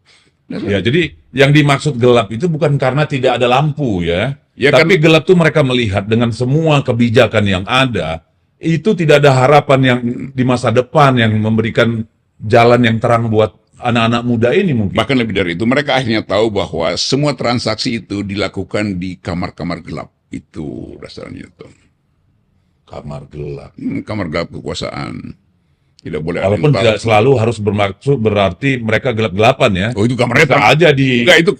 [SPEAKER 2] Ya, jadi yang dimaksud gelap itu bukan karena tidak ada lampu ya.
[SPEAKER 1] Ya,
[SPEAKER 2] Tapi gelap tuh mereka melihat dengan semua kebijakan yang ada, itu tidak ada harapan yang di masa depan yang memberikan jalan yang terang buat anak-anak muda ini mungkin.
[SPEAKER 1] Bahkan lebih dari itu, mereka akhirnya tahu bahwa semua transaksi itu dilakukan di kamar-kamar gelap. Itu dasarnya itu.
[SPEAKER 2] Kamar gelap.
[SPEAKER 1] Kamar gelap kekuasaan. Tidak boleh ada
[SPEAKER 2] Walaupun
[SPEAKER 1] yang tahu.
[SPEAKER 2] tidak selalu harus bermaksud berarti mereka gelap-gelapan ya.
[SPEAKER 1] Oh itu kamarnya
[SPEAKER 2] Bisa
[SPEAKER 1] terang.
[SPEAKER 2] aja di
[SPEAKER 1] Enggak, itu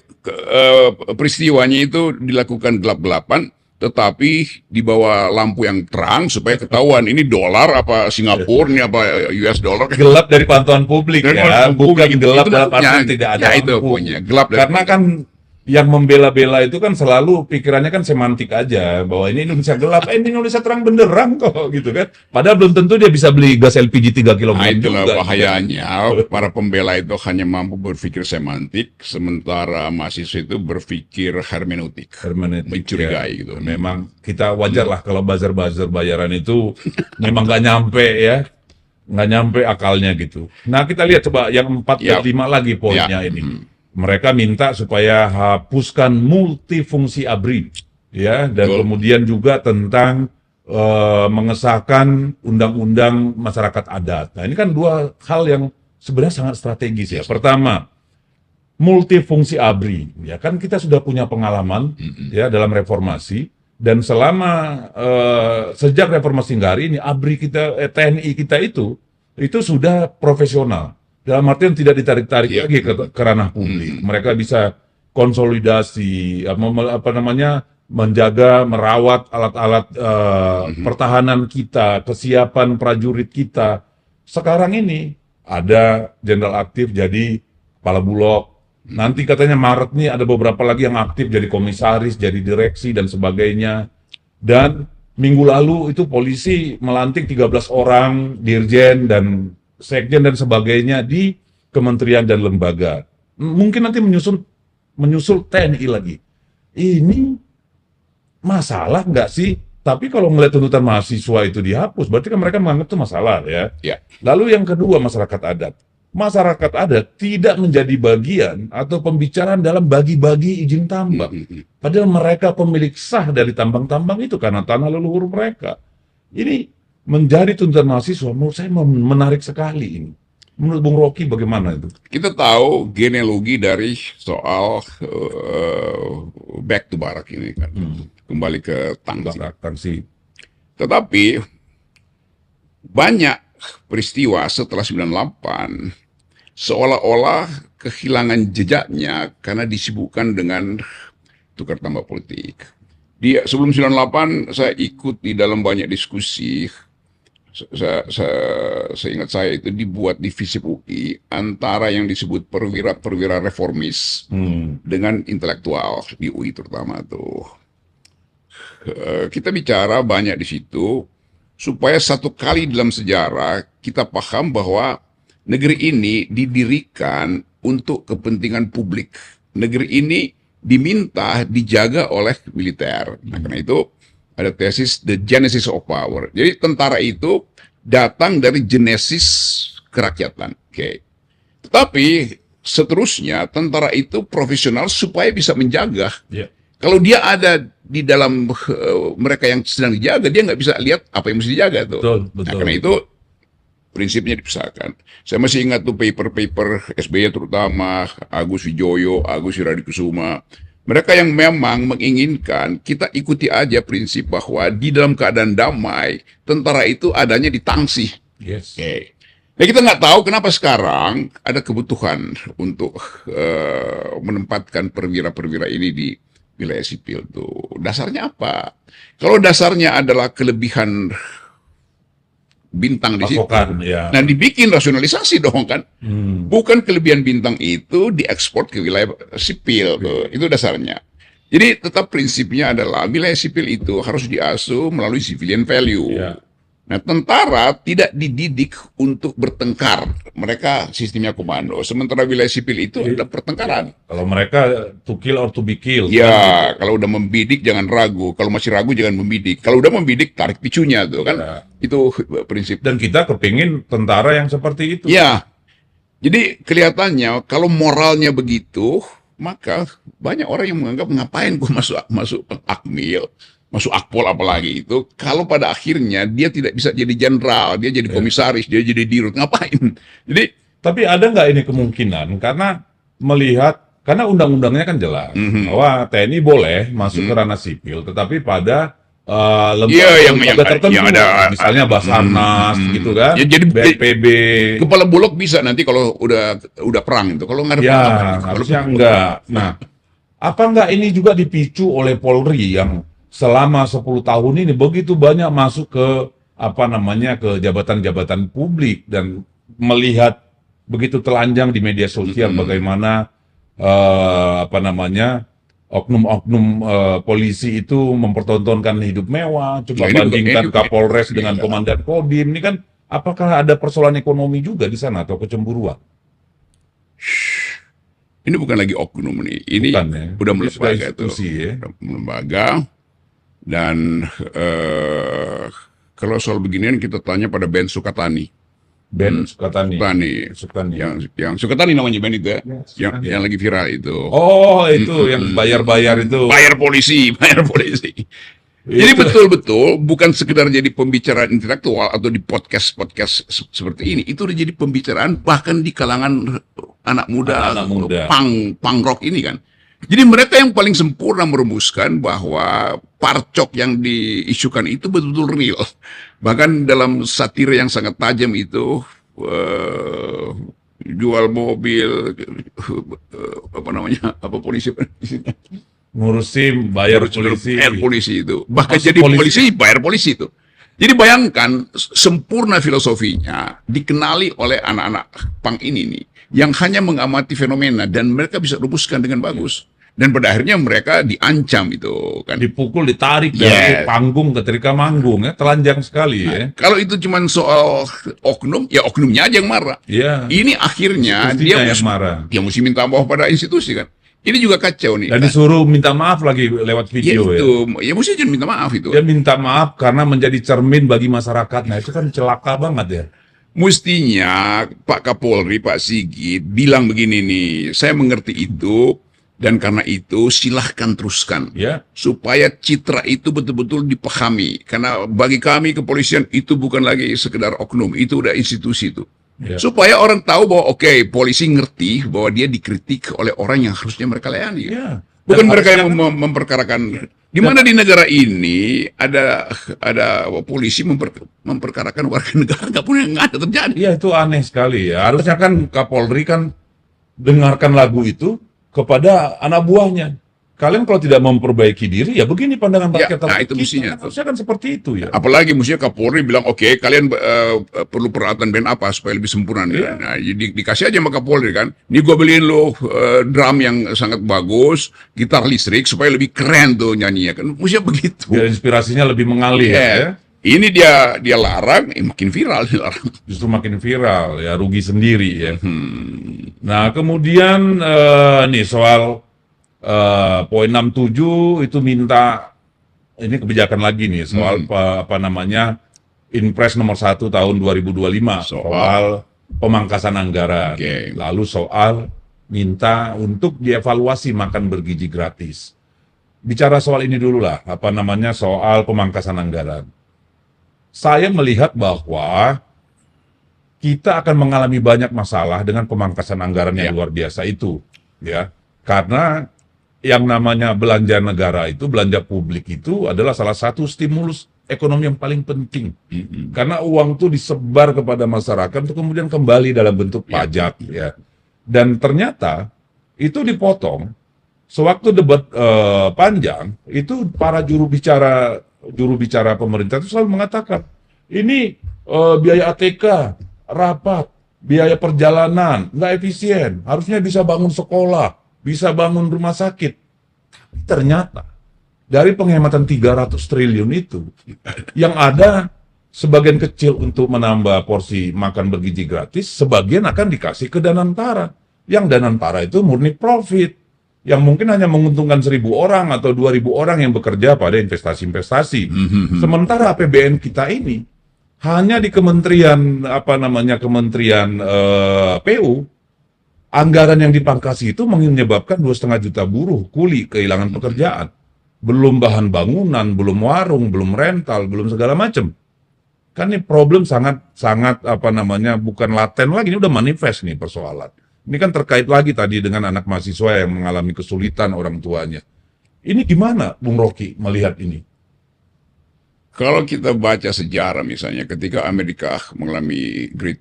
[SPEAKER 1] peristiwanya itu dilakukan gelap-gelapan, tetapi di bawah lampu yang terang supaya ketahuan ini dolar apa Singapura, ini apa US dollar.
[SPEAKER 2] gelap dari pantauan publik
[SPEAKER 1] Dari
[SPEAKER 2] ya,
[SPEAKER 1] pantauan
[SPEAKER 2] bukan
[SPEAKER 1] publik itu.
[SPEAKER 2] gelap
[SPEAKER 1] Itu
[SPEAKER 2] dalam
[SPEAKER 1] maksudnya.
[SPEAKER 2] arti tidak ada
[SPEAKER 1] Ya, itu
[SPEAKER 2] lampu.
[SPEAKER 1] punya. Gelap dari-
[SPEAKER 2] Karena kan yang membela-bela itu kan selalu pikirannya kan semantik aja bahwa ini Indonesia gelap, ini Indonesia terang benderang kok gitu kan. Padahal belum tentu dia bisa beli gas LPG 3 kg
[SPEAKER 1] Nah itulah
[SPEAKER 2] juga.
[SPEAKER 1] bahayanya. Para pembela itu hanya mampu berpikir semantik, sementara mahasiswa itu berpikir hermeneutik.
[SPEAKER 2] Hermeneutik,
[SPEAKER 1] Mencurigai
[SPEAKER 2] ya.
[SPEAKER 1] gitu.
[SPEAKER 2] Memang kita wajar lah kalau buzzer-buzzer bayaran itu memang nggak nyampe ya. Nggak nyampe akalnya gitu. Nah kita lihat coba yang 4 dan
[SPEAKER 1] Ya.
[SPEAKER 2] 5 lagi poinnya
[SPEAKER 1] Ya.
[SPEAKER 2] ini. Mereka minta supaya hapuskan multifungsi ABRI, ya, dan
[SPEAKER 1] Betul.
[SPEAKER 2] kemudian juga tentang mengesahkan undang-undang masyarakat adat. Nah ini kan dua hal yang sebenarnya sangat strategis ya. Pertama, multifungsi ABRI, ya kan kita sudah punya pengalaman ya dalam reformasi dan selama sejak reformasi hingga hari ini ABRI kita TNI kita itu sudah profesional. Dalam artian tidak ditarik-tarik
[SPEAKER 1] Iya.
[SPEAKER 2] lagi ke ranah publik. Mereka bisa konsolidasi, menjaga, merawat alat-alat pertahanan kita, kesiapan prajurit kita. Sekarang ini ada jenderal aktif jadi kepala bulog. Nanti katanya Maret nih ada beberapa lagi yang aktif jadi komisaris, jadi direksi dan sebagainya. Dan minggu lalu itu polisi melantik 13 orang dirjen dan sekjen dan sebagainya di kementerian dan lembaga. Mungkin nanti menyusul TNI lagi. Ini masalah nggak sih? Tapi kalau melihat tuntutan mahasiswa itu dihapus, berarti kan mereka menganggap itu masalah ya.
[SPEAKER 1] Ya.
[SPEAKER 2] Lalu yang kedua masyarakat adat. masyarakat adat tidak menjadi bagian atau pembicaraan dalam bagi-bagi izin tambang. Padahal mereka pemilik sah dari tambang-tambang itu karena tanah leluhur mereka. Ini menjadi tuntutan mahasiswa, menurut saya menarik sekali ini. Menurut Bung Rocky bagaimana itu?
[SPEAKER 1] Kita tahu genealogi dari soal back to barak ini kan, kembali ke
[SPEAKER 2] Tangsi.
[SPEAKER 1] Tetapi banyak peristiwa setelah 98 seolah-olah kehilangan jejaknya karena disibukkan dengan tukar tambah politik. Sebelum 98 saya ikut di dalam banyak diskusi. Seingat saya itu dibuat di FISIP UI antara yang disebut perwira-perwira reformis dengan intelektual di UI terutama tuh. Kita bicara banyak di situ supaya satu kali dalam sejarah kita paham bahwa negeri ini didirikan untuk kepentingan publik. Negeri ini diminta dijaga oleh militer. Nah, karena itu ada tesis The Genesis of Power. Jadi tentara itu datang dari genesis kerakyatan. Oke. Tetapi seterusnya tentara itu profesional supaya bisa menjaga.
[SPEAKER 2] Yeah.
[SPEAKER 1] Kalau dia ada di dalam mereka yang sedang dijaga, dia nggak bisa lihat apa yang mesti dijaga tuh.
[SPEAKER 2] Betul.
[SPEAKER 1] Nah, karena itu prinsipnya dipisahkan. Saya masih ingat tuh paper-paper SBY terutama, Agus Wijoyo, Agus Wiradikusuma. Mereka yang memang menginginkan kita ikuti aja prinsip bahwa di dalam keadaan damai, tentara itu adanya di tangsi.
[SPEAKER 2] Yes.
[SPEAKER 1] Okay. Nah, kita nggak tahu kenapa sekarang ada kebutuhan untuk menempatkan perwira-perwira ini di wilayah sipil tuh. Dasarnya apa? Kalau dasarnya adalah kelebihan bintang di situ.
[SPEAKER 2] Ya.
[SPEAKER 1] Nah, dibikin rasionalisasi dong kan. Bukan kelebihan bintang itu diekspor ke wilayah sipil tuh. Itu dasarnya. Jadi tetap prinsipnya adalah wilayah sipil itu harus diasuh melalui civilian value.
[SPEAKER 2] Ya.
[SPEAKER 1] Nah, tentara tidak dididik untuk bertengkar. Mereka sistemnya komando. Sementara wilayah sipil itu ada pertengkaran.
[SPEAKER 2] Kalau mereka to kill or to be killed.
[SPEAKER 1] Ya, kalau udah membidik jangan ragu. Kalau masih ragu jangan membidik. Kalau udah membidik tarik picunya tuh kan.
[SPEAKER 2] Ya.
[SPEAKER 1] Itu prinsip.
[SPEAKER 2] Dan kita kepingin tentara yang seperti itu.
[SPEAKER 1] Ya. Jadi kelihatannya kalau moralnya begitu, maka banyak orang yang menganggap ngapain gue masuk Akmil, masuk Akpol apalagi itu. Kalau pada akhirnya dia tidak bisa jadi jenderal, dia jadi komisaris, dia jadi dirut, ngapain? Jadi,
[SPEAKER 2] tapi ada nggak ini kemungkinan karena melihat karena undang-undangnya kan jelas bahwa TNI boleh masuk ke ranah sipil, tetapi pada lembaga tertentu,
[SPEAKER 1] yang ada,
[SPEAKER 2] misalnya Basarnas gitu kan,
[SPEAKER 1] ya, jadi
[SPEAKER 2] BNPB.
[SPEAKER 1] Kepala bulog bisa nanti kalau udah perang itu, kalau nggak ada perang,
[SPEAKER 2] harusnya enggak. Nah, apa enggak ini juga dipicu oleh Polri yang selama 10 tahun ini begitu banyak masuk ke ke jabatan-jabatan publik dan melihat begitu telanjang di media sosial bagaimana oknum-oknum polisi itu mempertontonkan hidup mewah. Coba bandingkan Kapolres dengan Komandan Kodim. Ini kan apakah ada persoalan ekonomi juga di sana atau kecemburuan?
[SPEAKER 1] Ini bukan lagi oknum nih. Ini udah melembaga tuh. Udah melembaga. Dan kalau soal beginian kita tanya pada Ben Sukatani.
[SPEAKER 2] Ben Sukatani.
[SPEAKER 1] Yang Sukatani namanya Ben itu ya. Yang lagi viral itu.
[SPEAKER 2] Oh, itu yang bayar-bayar itu.
[SPEAKER 1] Bayar polisi. Jadi betul-betul bukan sekedar jadi pembicaraan intelektual atau di podcast seperti ini. Itu udah jadi pembicaraan bahkan di kalangan anak muda. Punk rock ini kan. Jadi mereka yang paling sempurna merumuskan bahwa parcok yang diisukan itu betul-betul real. Bahkan dalam satir yang sangat tajam itu, jual mobil, polisi,
[SPEAKER 2] ngurusin bayar
[SPEAKER 1] polisi itu. Bahkan jadi polisi bayar polisi itu. Jadi bayangkan sempurna filosofinya dikenali oleh anak-anak punk ini nih, yang hanya mengamati fenomena dan mereka bisa rumuskan dengan bagus. Dan pada akhirnya mereka diancam itu kan,
[SPEAKER 2] dipukul, ditarik dari panggung ketika manggung ya, telanjang sekali ya.
[SPEAKER 1] Kalau itu cuma soal oknum, ya oknumnya aja yang marah. Ini akhirnya dia mesti minta maaf pada institusi kan. Ini juga kacau nih.
[SPEAKER 2] Dan disuruh minta maaf lagi lewat video
[SPEAKER 1] ya mesti aja minta maaf itu.
[SPEAKER 2] Dia minta maaf karena menjadi cermin bagi masyarakat. Nah itu kan celaka banget ya.
[SPEAKER 1] Mestinya Pak Kapolri, Pak Sigit bilang begini nih, saya mengerti itu dan karena itu silahkan teruskan
[SPEAKER 2] Ya,
[SPEAKER 1] supaya citra itu betul-betul dipahami. Karena bagi kami kepolisian itu bukan lagi sekedar oknum, itu udah institusi itu.
[SPEAKER 2] ya.
[SPEAKER 1] Supaya orang tahu bahwa oke, polisi ngerti bahwa dia dikritik oleh orang yang harusnya mereka layani.
[SPEAKER 2] Ya.
[SPEAKER 1] Bukan
[SPEAKER 2] Dan
[SPEAKER 1] mereka
[SPEAKER 2] harusnya
[SPEAKER 1] yang
[SPEAKER 2] kan-
[SPEAKER 1] memperkarakan. Di mana di negara ini ada polisi memperkarakan warga negara, nggak ada terjadi.
[SPEAKER 2] Iya, itu aneh sekali ya. Harusnya kan Kapolri kan dengarkan lagu itu kepada anak buahnya. Kalian kalau tidak memperbaiki diri, ya begini pandangan
[SPEAKER 1] Ya,
[SPEAKER 2] rakyat
[SPEAKER 1] nah
[SPEAKER 2] terhadap
[SPEAKER 1] itu
[SPEAKER 2] kita.
[SPEAKER 1] mestinya.
[SPEAKER 2] Harusnya kan seperti itu ya.
[SPEAKER 1] Apalagi mestinya Kapolri bilang, oke, kalian perlu peralatan band apa supaya lebih sempurna.
[SPEAKER 2] Iya.
[SPEAKER 1] Nah, jadi dikasih aja sama Kapolri kan. Ini gue beliin lo drum yang sangat bagus, gitar listrik supaya lebih keren tuh nyanyinya kan. Mestinya begitu.
[SPEAKER 2] Biar inspirasinya lebih mengalir
[SPEAKER 1] Ya.
[SPEAKER 2] ya.
[SPEAKER 1] Ini dia larang, makin viral dilarang.
[SPEAKER 2] Justru makin viral ya, rugi sendiri ya. Nah, kemudian nih soal poin 67 itu minta ini kebijakan lagi nih soal apa namanya Inpres nomor 1 tahun 2025 soal pemangkasan anggaran.
[SPEAKER 1] Oke.
[SPEAKER 2] Lalu soal minta untuk dievaluasi makan bergizi gratis. Bicara soal ini dulu lah, apa namanya soal pemangkasan anggaran. Saya melihat bahwa kita akan mengalami banyak masalah dengan pemangkasan anggaran yang
[SPEAKER 1] Ya.
[SPEAKER 2] luar biasa itu, ya. Karena yang namanya belanja negara itu, belanja publik itu adalah salah satu stimulus ekonomi yang paling penting. Karena uang itu disebar kepada masyarakat untuk kemudian kembali dalam bentuk pajak, ya. Dan ternyata itu dipotong. Sewaktu debat panjang, itu para juru bicara pemerintah itu selalu mengatakan, ini biaya ATK, rapat, biaya perjalanan, nggak efisien. Harusnya bisa bangun sekolah, bisa bangun rumah sakit. Tapi ternyata dari penghematan 300 triliun itu, yang ada sebagian kecil untuk menambah porsi makan bergizi gratis, sebagian akan dikasih ke Danantara. Yang Danantara itu murni profit, yang mungkin hanya menguntungkan 1.000 orang atau 2.000 orang yang bekerja pada investasi-investasi. Sementara APBN kita ini hanya di Kementerian Kementerian PU, anggaran yang dipangkasi itu menyebabkan 2,5 juta buruh kuli kehilangan pekerjaan. Belum bahan bangunan, belum warung, belum rental, belum segala macam. Kan ini problem sangat bukan laten lagi, ini udah manifest nih persoalan. Ini kan terkait lagi tadi dengan anak mahasiswa yang mengalami kesulitan orang tuanya. Ini gimana Bung Rocky melihat ini?
[SPEAKER 1] Kalau kita baca sejarah misalnya ketika Amerika mengalami Great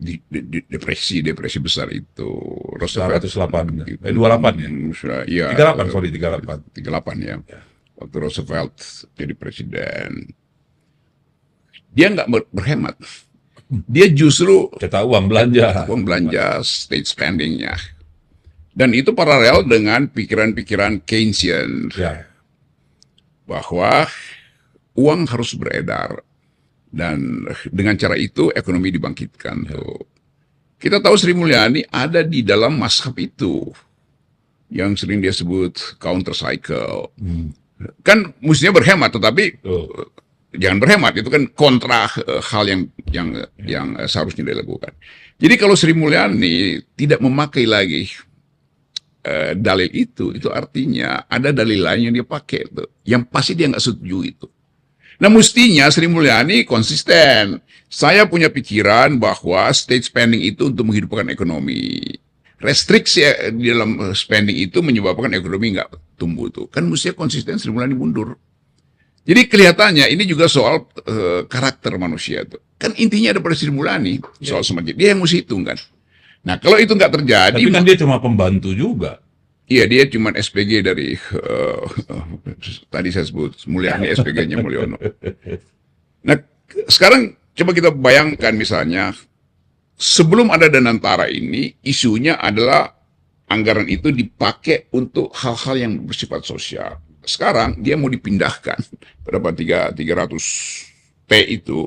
[SPEAKER 1] Depresi besar itu, Roosevelt
[SPEAKER 2] 108, 28 ya?
[SPEAKER 1] Iya,
[SPEAKER 2] 38.
[SPEAKER 1] 38 ya. Waktu Roosevelt jadi presiden, dia nggak berhemat. Dia justru
[SPEAKER 2] Cetak uang belanja.
[SPEAKER 1] state spending-nya. Dan itu paralel dengan pikiran-pikiran Keynesian
[SPEAKER 2] Ya.
[SPEAKER 1] bahwa uang harus beredar dan dengan cara itu ekonomi dibangkitkan. Tuh. Kita tahu Sri Mulyani ada di dalam mazhab itu yang sering dia sebut counter cycle. Kan mestinya berhemat, tetapi jangan berhemat, itu kan kontra hal yang seharusnya dilakukan. Jadi kalau Sri Mulyani tidak memakai lagi dalil itu artinya ada dalil lain yang dia pakai tuh, yang pasti dia nggak setuju itu. Nah mestinya Sri Mulyani konsisten. Saya punya pikiran bahwa state spending itu untuk menghidupkan ekonomi. Restriksi di dalam spending itu menyebabkan ekonomi nggak tumbuh tuh. Kan mestinya konsisten Sri Mulyani mundur. Jadi kelihatannya ini juga soal karakter manusia tuh. Kan intinya ada pada Sri Mulyani soal semacam dia yang mesti hitung kan. Nah kalau itu nggak terjadi,
[SPEAKER 2] Tapi kan dia cuma pembantu juga.
[SPEAKER 1] iya dia cuma SPG dari tadi saya sebut Mulyani SPG-nya Mulyono. Nah sekarang coba kita bayangkan misalnya sebelum ada Danantara ini isunya adalah anggaran itu dipakai untuk hal-hal yang bersifat sosial. Sekarang dia mau dipindahkan berapa 300 T itu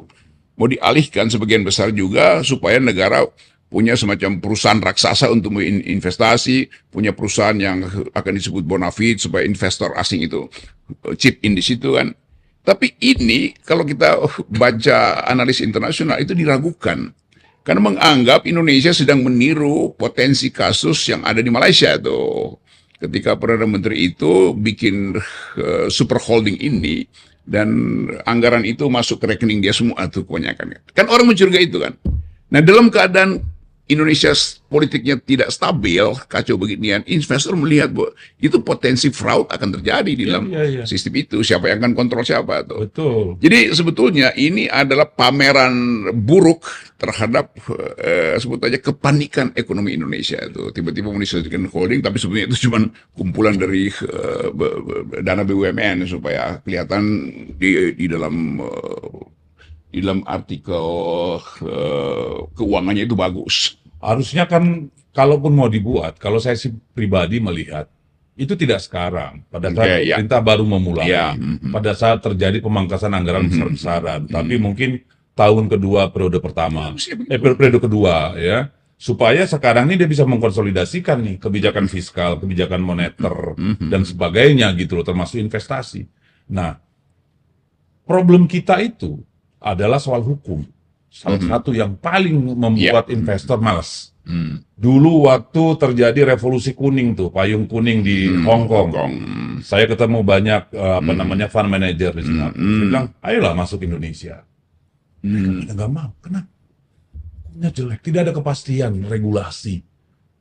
[SPEAKER 1] mau dialihkan sebagian besar juga supaya negara punya semacam perusahaan raksasa untuk investasi, punya perusahaan yang akan disebut bonafide supaya investor asing itu chip in di situ kan. Tapi ini kalau kita baca analis internasional itu diragukan. Karena menganggap Indonesia sedang meniru potensi kasus yang ada di Malaysia tuh. Ketika Perdana Menteri itu bikin super holding ini dan anggaran itu masuk ke rekening dia semua tuh kebanyakan. Kan orang mencurigai itu kan. Nah, dalam keadaan Indonesia politiknya tidak stabil, kacau beginian, investor melihat bahwa itu potensi fraud akan terjadi di dalam sistem itu. Siapa yang akan kontrol siapa tuh.
[SPEAKER 2] Betul.
[SPEAKER 1] Jadi sebetulnya ini adalah pameran buruk terhadap sebut aja kepanikan ekonomi Indonesia itu. Tiba-tiba menisahkan holding, tapi sebenarnya itu cuma kumpulan dari dana BUMN supaya kelihatan di dalam artikel keuangannya itu bagus.
[SPEAKER 2] Harusnya kan, kalaupun mau dibuat, kalau saya sih pribadi melihat, itu tidak sekarang. Pada saat pemerintah baru memulai, pada saat terjadi pemangkasan anggaran besar-besaran. Tapi mungkin tahun kedua periode pertama, periode kedua ya, supaya sekarang ini dia bisa mengkonsolidasikan nih kebijakan fiskal, kebijakan moneter, dan sebagainya gitu loh, termasuk investasi. Nah, problem kita itu adalah soal hukum. Salah satu yang paling membuat investor malas. Dulu waktu terjadi revolusi kuning tuh, payung kuning di Hong Kong. Saya ketemu banyak fund manager di sana. Saya bilang, ayolah masuk Indonesia. Mereka nggak mau. Kenapa? Hukumnya jelek, tidak ada kepastian regulasi.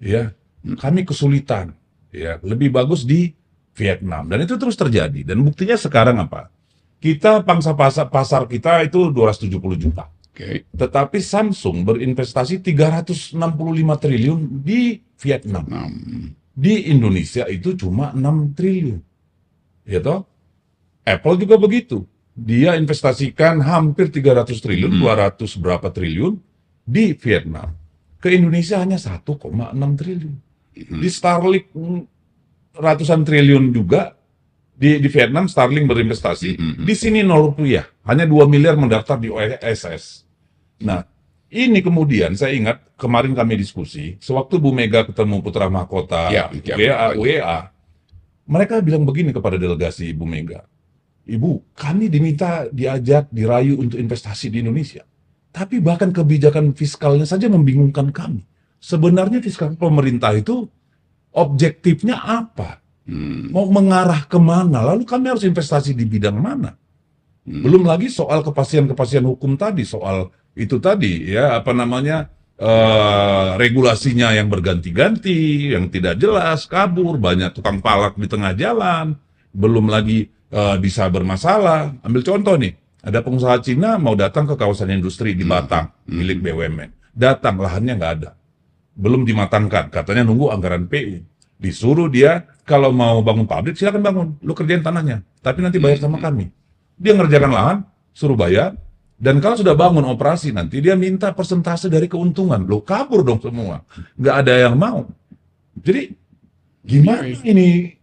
[SPEAKER 2] Ya, kami kesulitan. Ya, lebih bagus di Vietnam. Dan itu terus terjadi. Dan buktinya sekarang apa? Kita pangsa pasar kita itu 270 juta. Tetapi Samsung berinvestasi 365 triliun di Vietnam. Di Indonesia itu cuma 6 triliun. Ya toh? Apple juga begitu. Dia investasikan hampir 300 triliun, 200 berapa triliun di Vietnam. Ke Indonesia hanya 1,6 triliun. Di Starlink ratusan triliun juga. Di Vietnam Starlink berinvestasi, di sini 0 rupiah, hanya 2 miliar mendaftar di OSS. Nah, ini kemudian saya ingat kemarin kami diskusi, sewaktu Bu Mega ketemu Putra Mahkota, UEA, mereka bilang begini kepada delegasi Bu Mega, Ibu, kami diminta diajak, dirayu untuk investasi di Indonesia, tapi bahkan kebijakan fiskalnya saja membingungkan kami. Sebenarnya fiskal pemerintah itu objektifnya apa? Mau mengarah kemana? Lalu kami harus investasi di bidang mana? Belum lagi soal kepastian-kepastian hukum tadi, soal itu tadi ya regulasinya yang berganti-ganti, yang tidak jelas, kabur, banyak tukang palak di tengah jalan, belum lagi bisa bermasalah. Ambil contoh nih, ada pengusaha Cina mau datang ke kawasan industri di Batang, milik BUMN. Datang, lahannya nggak ada. Belum dimatangkan, katanya nunggu anggaran PU. Disuruh dia, kalau mau bangun pabrik, silakan bangun. Lu kerjain tanahnya, tapi nanti bayar sama kami. Dia ngerjakan lahan, suruh bayar, dan kalau sudah bangun operasi nanti, dia minta persentase dari keuntungan. Lu kabur dong semua. Nggak ada yang mau. Jadi, gimana ini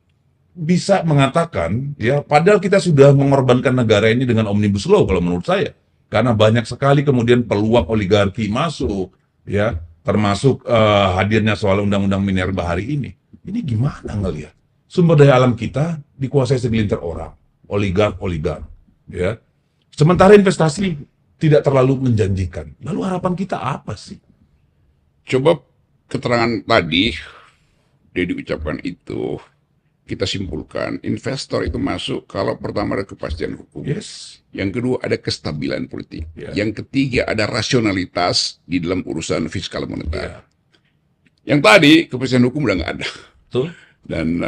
[SPEAKER 2] bisa mengatakan, ya padahal kita sudah mengorbankan negara ini dengan Omnibus Law, kalau menurut saya. Karena banyak sekali kemudian peluang oligarki masuk, ya termasuk hadirnya soal undang-undang minerba hari ini. Ini gimana ngelihat? Sumber daya alam kita dikuasai segelintir orang, oligark, ya. Sementara investasi tidak terlalu menjanjikan. Lalu harapan kita apa sih?
[SPEAKER 1] Coba keterangan tadi Deddy ucapkan itu, kita simpulkan investor itu masuk kalau pertama ada kepastian hukum. Yang kedua ada kestabilan politik. Yang ketiga ada rasionalitas di dalam urusan fiskal moneter. Yang tadi kepastian hukum udah nggak ada. Dan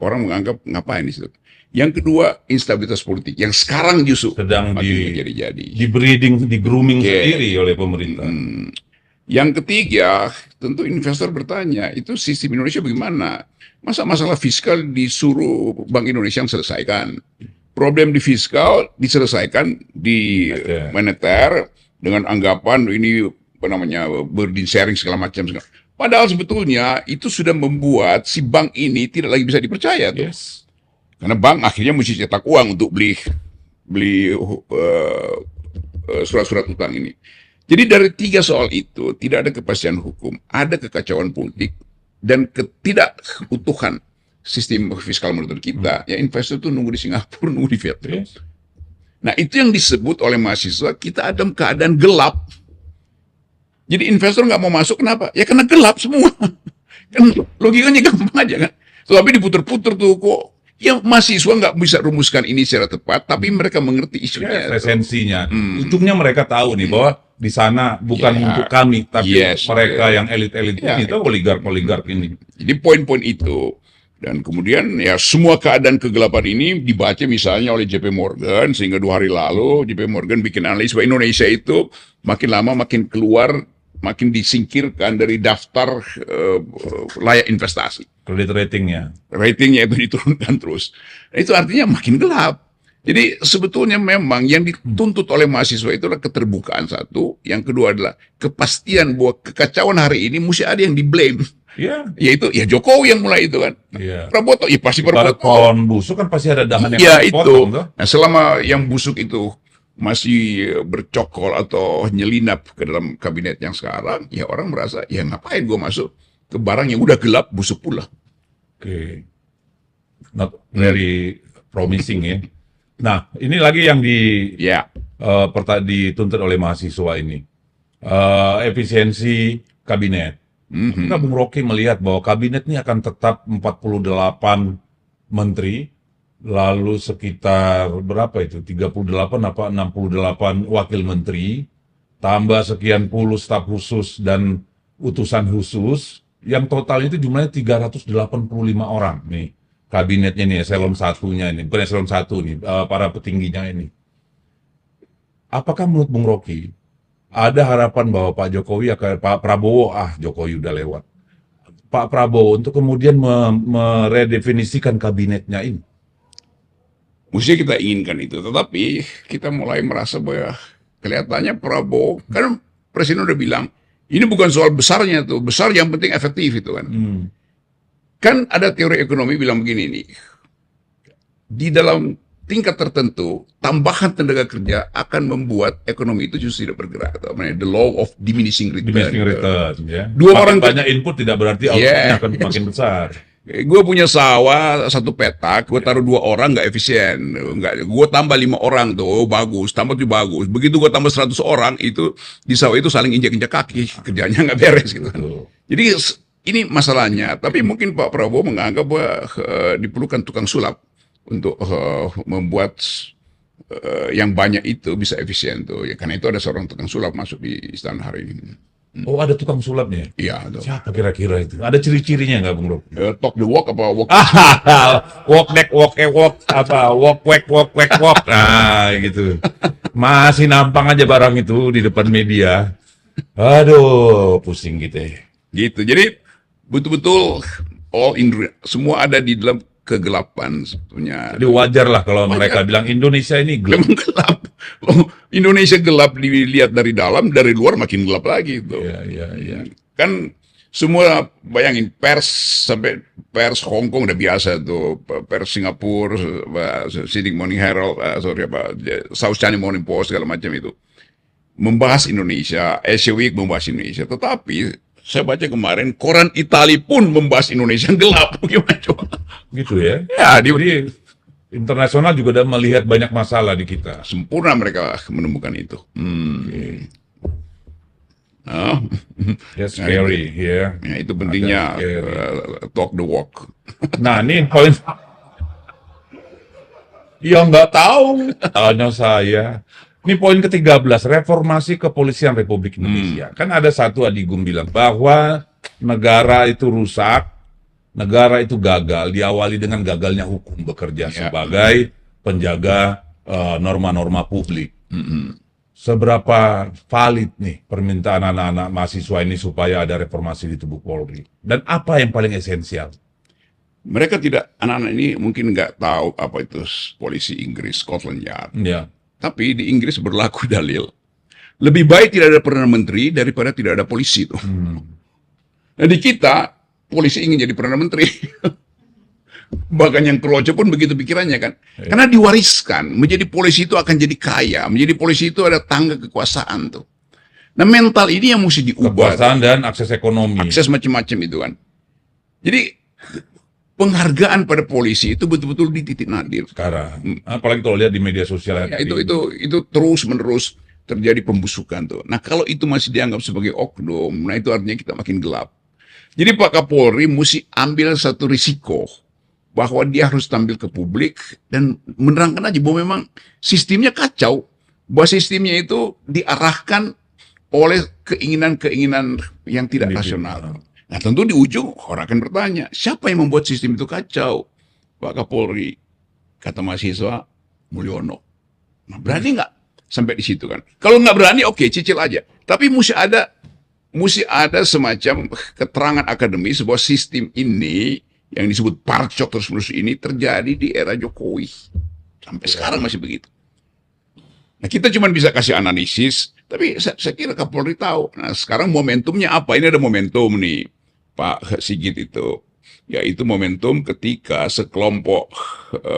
[SPEAKER 1] orang menganggap ngapain di situ. Yang kedua instabilitas politik yang sekarang justru
[SPEAKER 2] sedang
[SPEAKER 1] di
[SPEAKER 2] breeding, di grooming sendiri oleh pemerintah.
[SPEAKER 1] Yang ketiga tentu investor bertanya, itu sistem Indonesia bagaimana? Masa masalah fiskal disuruh Bank Indonesia yang selesaikan? Problem di fiskal diselesaikan di moneter dengan anggapan ini burden sharing segala macam. Padahal sebetulnya itu sudah membuat si bank ini tidak lagi bisa dipercaya. Karena bank akhirnya mesti cetak uang untuk beli surat-surat utang ini. Jadi dari tiga soal itu tidak ada kepastian hukum, ada kekacauan politik dan ketidakutuhan sistem fiskal moneter kita. Ya investor itu nunggu di Singapura, nunggu di Vietnam. Nah itu yang disebut oleh mahasiswa kita dalam keadaan gelap. Jadi investor nggak mau masuk, kenapa? Ya karena gelap semua. Kan logikanya gampang aja kan. Tapi diputer-puter tuh kok. Ya mahasiswa nggak bisa rumuskan ini secara tepat, tapi mereka mengerti isunya.
[SPEAKER 2] Yes, esensinya. Ujungnya mereka tahu nih bahwa di sana bukan
[SPEAKER 1] Ya.
[SPEAKER 2] untuk kami, tapi
[SPEAKER 1] Yes,
[SPEAKER 2] mereka
[SPEAKER 1] ya.
[SPEAKER 2] yang elit-elit
[SPEAKER 1] Ya.
[SPEAKER 2] ini, tuh oligark-oligark ini.
[SPEAKER 1] Jadi poin-poin itu. Dan kemudian ya semua keadaan kegelapan ini dibaca misalnya oleh JP Morgan, sehingga 2 hari lalu JP Morgan bikin analisis bahwa Indonesia itu makin lama makin keluar, makin disingkirkan dari daftar layak investasi.
[SPEAKER 2] Kredit ratingnya.
[SPEAKER 1] Ratingnya itu diturunkan terus. Nah, itu artinya makin gelap. Jadi sebetulnya memang yang dituntut oleh mahasiswa itu adalah keterbukaan satu, yang kedua adalah kepastian bahwa kekacauan hari ini mesti ada yang di-blame.
[SPEAKER 2] Iya.
[SPEAKER 1] Yaitu ya Jokowi yang mulai itu kan.
[SPEAKER 2] Iya.
[SPEAKER 1] Prabowo, ya pasti
[SPEAKER 2] Ibarat
[SPEAKER 1] Prabowo.
[SPEAKER 2] pohon busuk kan pasti ada dahan yang
[SPEAKER 1] Iya
[SPEAKER 2] harus
[SPEAKER 1] itu.
[SPEAKER 2] dipotong, tuh.
[SPEAKER 1] Nah selama yang busuk itu masih bercokol atau nyelinap ke dalam kabinet yang sekarang, ya orang merasa ya ngapain gua masuk ke barang yang udah gelap busuk pula.
[SPEAKER 2] Oke. Not very promising ya. Nah, ini lagi yang
[SPEAKER 1] Ya,
[SPEAKER 2] dituntut oleh mahasiswa ini. Efisiensi kabinet. Kita Bung Rocky melihat bahwa kabinet ini akan tetap 48 menteri, lalu sekitar berapa itu? 38 apa 68 wakil menteri, tambah sekian puluh staf khusus dan utusan khusus, yang total itu jumlahnya 385 orang nih. Kabinetnya nih, eselon satunya ini, bukan eselon satu nih, para petingginya ini. Apakah menurut Bung Rocky ada harapan bahwa Pak Jokowi akan, Pak Prabowo, Jokowi udah lewat, Pak Prabowo untuk kemudian meredefinisikan kabinetnya ini?
[SPEAKER 1] mestinya kita inginkan itu. Tetapi kita mulai merasa bahwa kelihatannya Prabowo, kan Presiden udah bilang, ini bukan soal besarnya tuh, besar yang penting efektif itu kan. Kan ada teori ekonomi bilang begini nih, di dalam tingkat tertentu, tambahan tenaga kerja akan membuat ekonomi itu justru tidak bergerak. Atau the law of diminishing return.
[SPEAKER 2] Diminishing return, ya.
[SPEAKER 1] Dua
[SPEAKER 2] Makin
[SPEAKER 1] orang
[SPEAKER 2] banyak input tidak berarti outputnya akan makin besar.
[SPEAKER 1] Gue punya sawah 1 petak, gue taruh 2 orang nggak efisien, nggak. Gue tambah 5 orang tuh, bagus, tambah tuh bagus. Begitu gue tambah 100 orang, itu di sawah itu saling injak-injak kaki, kerjanya nggak beres gitu kan. Jadi ini masalahnya. Tapi mungkin Pak Prabowo menganggap bahwa diperlukan tukang sulap untuk membuat yang banyak itu bisa efisien tuh. Ya karena itu ada seorang tukang sulap masuk di istana hari ini.
[SPEAKER 2] Oh, ada tukang sulapnya?
[SPEAKER 1] Iya. Tuh.
[SPEAKER 2] Siapa kira-kira itu? Ada ciri-cirinya nggak, Bung Rocky?
[SPEAKER 1] Talk the walk apa walk?
[SPEAKER 2] Walk back, walk, apa? Walk. Nah, gitu. Masih nampang aja barang itu di depan media. Aduh, pusing gitu ya.
[SPEAKER 1] Gitu. Jadi betul-betul semua ada di dalam kegelapan sebetulnya.
[SPEAKER 2] Jadi wajar lah kalau mereka bilang Indonesia ini gelap.
[SPEAKER 1] Memang gelap. Indonesia gelap dilihat dari dalam, dari luar makin gelap lagi itu.
[SPEAKER 2] Iya.
[SPEAKER 1] Kan semua bayangin pers sampai pers Hong Kong udah biasa tuh, pers Singapura, Sydney Morning Herald, South China Morning Post segala macam itu membahas Indonesia, Asia Week membahas Indonesia. Tetapi saya baca kemarin koran Itali pun membahas Indonesia gelap. Gimana coba?
[SPEAKER 2] Gitu ya.
[SPEAKER 1] Ya,
[SPEAKER 2] Jadi internasional juga udah melihat banyak masalah di kita.
[SPEAKER 1] sempurna mereka menemukan itu.
[SPEAKER 2] That's scary, ya.
[SPEAKER 1] Ya, itu pentingnya talk the walk.
[SPEAKER 2] Nah, ini poin. Ya nggak tahu, tanya saya. Ini poin ke-13, reformasi kepolisian Republik Indonesia. Kan ada satu Adigum bilang bahwa negara itu rusak, negara itu gagal, diawali dengan gagalnya hukum bekerja sebagai penjaga norma-norma publik. Seberapa valid nih permintaan anak-anak mahasiswa ini supaya ada reformasi di tubuh Polri? Dan apa yang paling esensial?
[SPEAKER 1] Mereka tidak, anak-anak ini mungkin nggak tahu apa itu polisi Inggris, Scotland Yard.
[SPEAKER 2] Ya.
[SPEAKER 1] Tapi di Inggris berlaku dalil, lebih baik tidak ada Perdana Menteri daripada tidak ada polisi tuh. Nah di kita, polisi ingin jadi Perdana Menteri. Bahkan yang keroco pun begitu pikirannya kan. Karena diwariskan, menjadi polisi itu akan jadi kaya. Menjadi polisi itu ada tangga kekuasaan tuh. Nah mental ini yang mesti diubah.
[SPEAKER 2] Kekuasaan dan akses ekonomi.
[SPEAKER 1] Akses macam-macam itu kan. Jadi penghargaan pada polisi itu betul-betul di titik nadir.
[SPEAKER 2] Sekarang, apalagi kalau lihat di media sosial.
[SPEAKER 1] Ya, itu terus menerus terjadi pembusukan tuh. Nah kalau itu masih dianggap sebagai oknum, nah itu artinya kita makin gelap. Jadi Pak Kapolri mesti ambil satu risiko bahwa dia harus tampil ke publik dan menerangkan aja bahwa memang sistemnya kacau, bahwa sistemnya itu diarahkan oleh keinginan-keinginan yang tidak rasional. Nah tentu di ujung orang akan bertanya, siapa yang membuat sistem itu kacau? Pak Kapolri, kata mahasiswa Mulyono. Nah, berani nggak sampai di situ kan? Kalau nggak berani, oke, cicil aja. Tapi mesti ada semacam keterangan akademis bahwa sistem ini yang disebut parcok terus-menerus ini terjadi di era Jokowi. Sampai sekarang masih begitu. Nah, kita cuma bisa kasih analisis, tapi saya kira Kapolri tahu. Nah, sekarang momentumnya apa? Ini ada momentum nih, Pak Sigit itu. Yaitu momentum ketika sekelompok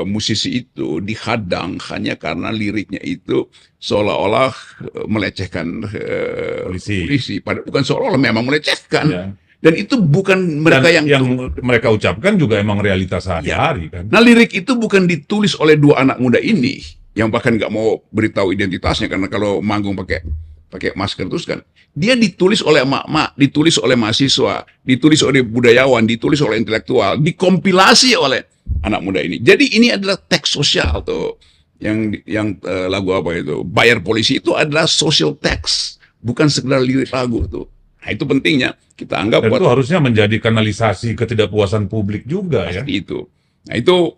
[SPEAKER 1] musisi itu dihadang hanya karena liriknya itu seolah-olah melecehkan polisi. Padahal bukan seolah-olah, memang melecehkan. Ya. Dan itu bukan mereka
[SPEAKER 2] yang mereka ucapkan juga emang realitas sehari-hari kan.
[SPEAKER 1] Nah lirik itu bukan ditulis oleh dua anak muda ini yang bahkan nggak mau beritahu identitasnya karena kalau manggung pakai masker terus kan. Dia ditulis oleh emak-emak, ditulis oleh mahasiswa, ditulis oleh budayawan, ditulis oleh intelektual, dikompilasi oleh anak muda ini. Jadi ini adalah teks sosial tuh. Yang lagu apa itu? Bayar Polisi itu adalah social text, bukan sekedar lirik lagu tuh. Nah, itu pentingnya kita anggap.
[SPEAKER 2] Dan itu harusnya menjadi kanalisasi ketidakpuasan publik juga ya.
[SPEAKER 1] Itu. Nah, itu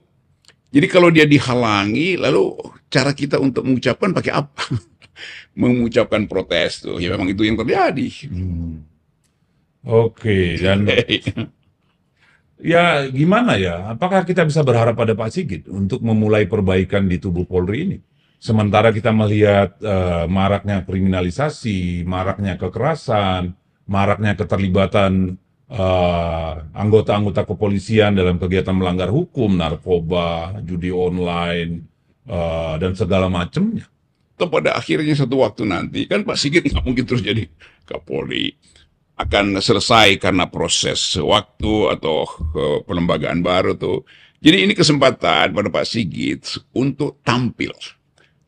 [SPEAKER 1] jadi kalau dia dihalangi, lalu cara kita untuk mengucapkan pakai apa? Mengucapkan protes tuh, ya memang itu yang terjadi.
[SPEAKER 2] Oke, dan ya gimana ya? Apakah kita bisa berharap pada Pak Sigit untuk memulai perbaikan di tubuh Polri ini? Sementara kita melihat maraknya kriminalisasi, maraknya kekerasan, maraknya keterlibatan anggota-anggota kepolisian dalam kegiatan melanggar hukum, narkoba, judi online, dan segala macamnya.
[SPEAKER 1] Pada akhirnya satu waktu nanti, kan Pak Sigit nggak mungkin terus jadi Kapolri. Akan selesai karena proses waktu atau pelembagaan baru tuh. Jadi ini kesempatan pada Pak Sigit untuk tampil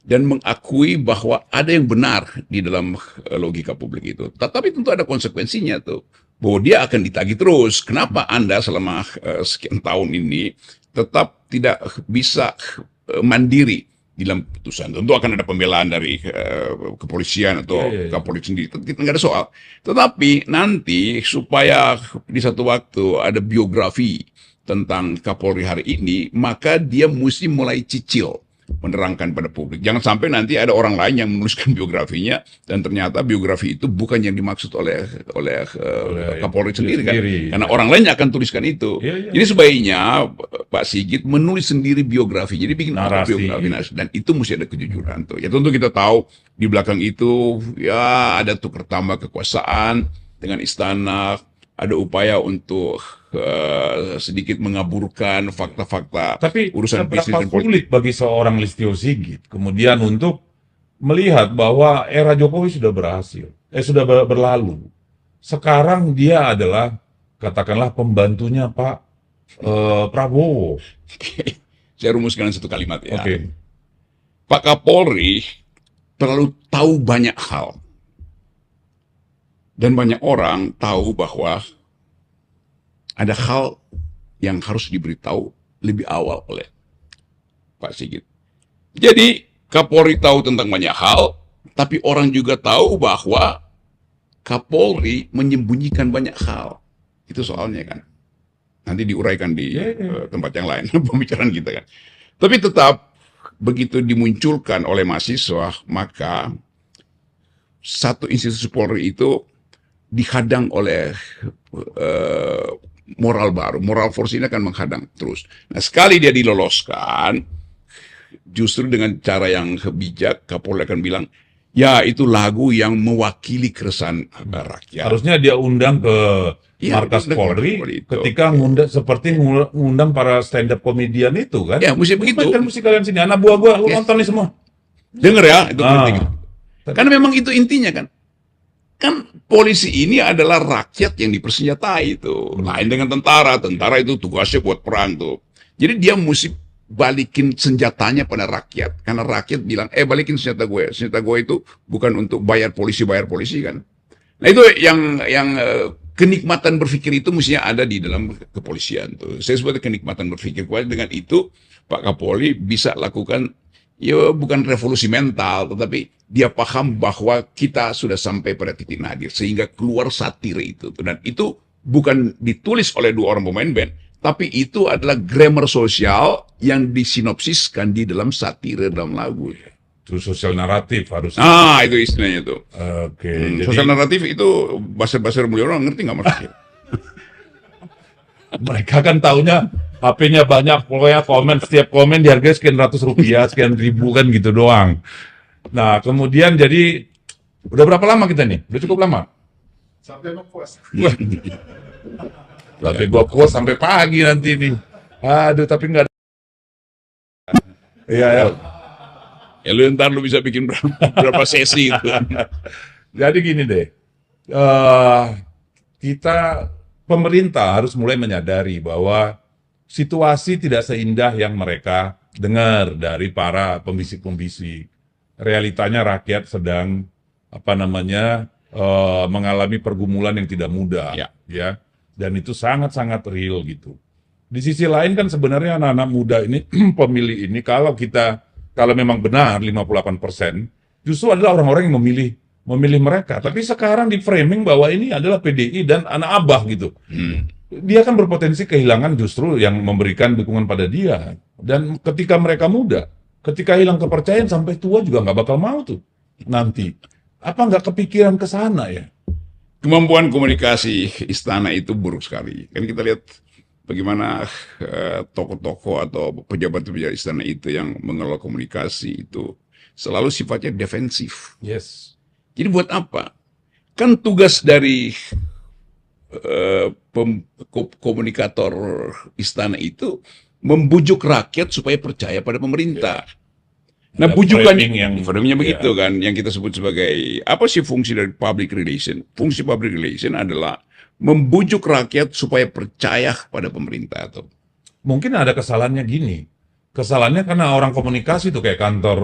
[SPEAKER 1] dan mengakui bahwa ada yang benar di dalam logika publik itu. Tetapi tentu ada konsekuensinya tuh. Bahwa dia akan ditagih terus. Kenapa Anda selama sekian tahun ini tetap tidak bisa mandiri dalam putusan? Tentu akan ada pembelaan dari kepolisian atau Kapolri sendiri. Kita nggak ada soal. Tetapi nanti supaya di satu waktu ada biografi tentang Kapolri hari ini, maka dia mesti mulai cicil menerangkan pada publik. Jangan sampai nanti ada orang lain yang menuliskan biografinya dan ternyata biografi itu bukan yang dimaksud oleh Kapolri sendiri kan. Karena orang lain akan tuliskan itu. Jadi sebaiknya Pak Sigit menulis sendiri biografi. Jadi bikin biografi dan itu mesti ada kejujuran tuh. Ya tentu kita tahu di belakang itu ya ada tukar tambah kekuasaan dengan istana, ada upaya untuk sedikit mengaburkan fakta-fakta.
[SPEAKER 2] Tapi
[SPEAKER 1] urusan bisnis dan
[SPEAKER 2] politik. Sulit bagi seorang Listio Sigit kemudian untuk melihat bahwa era Jokowi sudah sudah berlalu. Sekarang dia adalah katakanlah pembantunya Pak Prabowo.
[SPEAKER 1] Saya rumuskan satu kalimat ya. Pak Kapolri terlalu tahu banyak hal. Dan banyak orang tahu bahwa ada hal yang harus diberitahu lebih awal oleh Pak Sigit. Jadi Kapolri tahu tentang banyak hal, tapi orang juga tahu bahwa Kapolri menyembunyikan banyak hal. Itu soalnya kan. Nanti diuraikan di tempat yang lain, pembicaraan kita kan. Tapi tetap begitu dimunculkan oleh mahasiswa, maka satu institusi Polri itu dihadang oleh moral baru. Moral force ini akan menghadang terus. Nah, sekali dia diloloskan, justru dengan cara yang bijak, Kapolri akan bilang, ya itu lagu yang mewakili keresahan rakyat.
[SPEAKER 2] Harusnya dia undang ke markas Polri ketika ngundang para stand up komedian itu kan.
[SPEAKER 1] Ya, mesti begitu.
[SPEAKER 2] Kan mesti kalian sini, anak buah gua, lu nonton nih semua.
[SPEAKER 1] Dengar ya, itu penting. Karena memang itu intinya kan. Kan polisi ini adalah rakyat yang dipersenjatai itu. Lain dengan tentara. Tentara itu tugasnya buat perang tuh. Jadi dia mesti balikin senjatanya pada rakyat. Karena rakyat bilang, balikin senjata gue. Senjata gue itu bukan untuk bayar polisi kan. Nah itu yang kenikmatan berpikir itu mestinya ada di dalam kepolisian tuh. Saya sebut kenikmatan berpikir. Dengan itu Pak Kapolri bisa lakukan ya bukan revolusi mental, tetapi dia paham bahwa kita sudah sampai pada titik nadir sehingga keluar satir itu. Dan itu bukan ditulis oleh dua orang pemain band, tapi itu adalah grammar sosial yang disinopsiskan di dalam satire dalam lagu.
[SPEAKER 2] Itu sosial naratif harus.
[SPEAKER 1] Itu istilahnya tuh.
[SPEAKER 2] Oke. Jadi
[SPEAKER 1] Sosial naratif itu bahasa mulia orang ngerti nggak maksudnya?
[SPEAKER 2] mereka kan taunya HP-nya banyak, pokoknya setiap komen dihargai sekian ratus rupiah, sekian ribu kan gitu doang. Nah, kemudian jadi udah berapa lama kita nih? Udah cukup lama?
[SPEAKER 3] Sampai puas.
[SPEAKER 2] Sampai gua puas sampai pagi nanti nih. Aduh, tapi nggak ada. Iya, ya.
[SPEAKER 1] Ya ntar lu bisa bikin berapa sesi itu.
[SPEAKER 2] Jadi gini deh, pemerintah harus mulai menyadari bahwa situasi tidak seindah yang mereka dengar dari para pembisik-pembisik. Realitanya rakyat sedang mengalami pergumulan yang tidak mudah, ya. Dan itu sangat-sangat real gitu. Di sisi lain kan sebenarnya anak-anak muda ini, pemilih ini, kalau memang benar 58%, justru adalah orang-orang yang memilih mereka. Tapi sekarang di framing bahwa ini adalah PDI dan anak abah gitu. Dia kan berpotensi kehilangan justru yang memberikan dukungan pada dia. Dan ketika mereka muda, ketika hilang kepercayaan sampai tua juga nggak bakal mau tuh nanti. Apa nggak kepikiran ke sana ya?
[SPEAKER 1] Kemampuan komunikasi istana itu buruk sekali. Kan kita lihat bagaimana tokoh-tokoh atau pejabat-pejabat istana itu yang mengelola komunikasi itu selalu sifatnya defensif.
[SPEAKER 2] Yes.
[SPEAKER 1] Jadi buat apa? Kan tugas dari komunikator istana itu membujuk rakyat supaya percaya pada pemerintah. Nah, bujukan framingnya begitu kan, yang kita sebut sebagai apa sih fungsi dari public relation? Fungsi public relation adalah membujuk rakyat supaya percaya pada pemerintah tuh.
[SPEAKER 2] Mungkin ada kesalahannya gini. Kesalahannya karena orang komunikasi tuh kayak kantor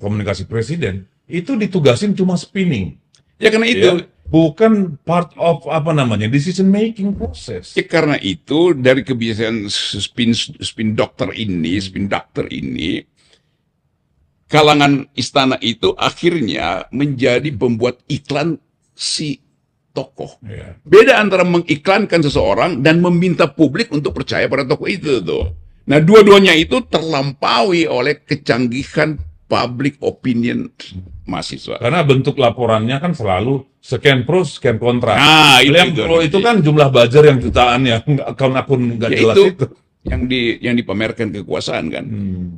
[SPEAKER 2] komunikasi presiden itu ditugasin cuma spinning.
[SPEAKER 1] Ya karena itu
[SPEAKER 2] bukan part of decision making process.
[SPEAKER 1] Ya karena itu dari kebiasaan spin doctor ini, kalangan istana itu akhirnya menjadi pembuat iklan si tokoh.
[SPEAKER 2] Yeah.
[SPEAKER 1] Beda antara mengiklankan seseorang dan meminta publik untuk percaya pada tokoh itu tuh. Nah, dua-duanya itu terlampaui oleh kecanggihan public opinion mahasiswa.
[SPEAKER 2] Karena bentuk laporannya kan selalu sekian pro, sekian kontra.
[SPEAKER 1] Nah,
[SPEAKER 2] yang pro itu kan jumlah buzzer yang jutaan ya, akun-akun nggak
[SPEAKER 1] ya
[SPEAKER 2] jelas itu.
[SPEAKER 1] Yang dipamerkan kekuasaan kan.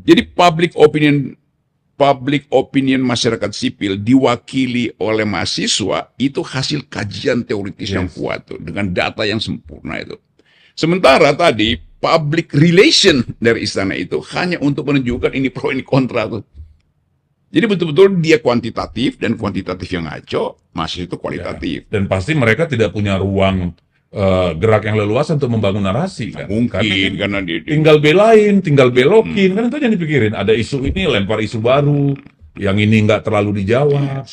[SPEAKER 1] Jadi public opinion masyarakat sipil diwakili oleh mahasiswa itu hasil kajian teoritis yang kuat tuh, dengan data yang sempurna itu. Sementara tadi public relation dari istana itu hanya untuk menunjukkan ini pro ini kontra tuh. Jadi betul-betul dia kuantitatif dan kuantitatif yang ngaco, mahasiswa itu kualitatif.
[SPEAKER 2] Dan pasti mereka tidak punya ruang gerak yang leluasa untuk membangun narasi kan.
[SPEAKER 1] Mungkin karena
[SPEAKER 2] tinggal belain, tinggal belokin, kan itu yang dipikirin. Ada isu ini, lempar isu baru, yang ini nggak terlalu dijawab.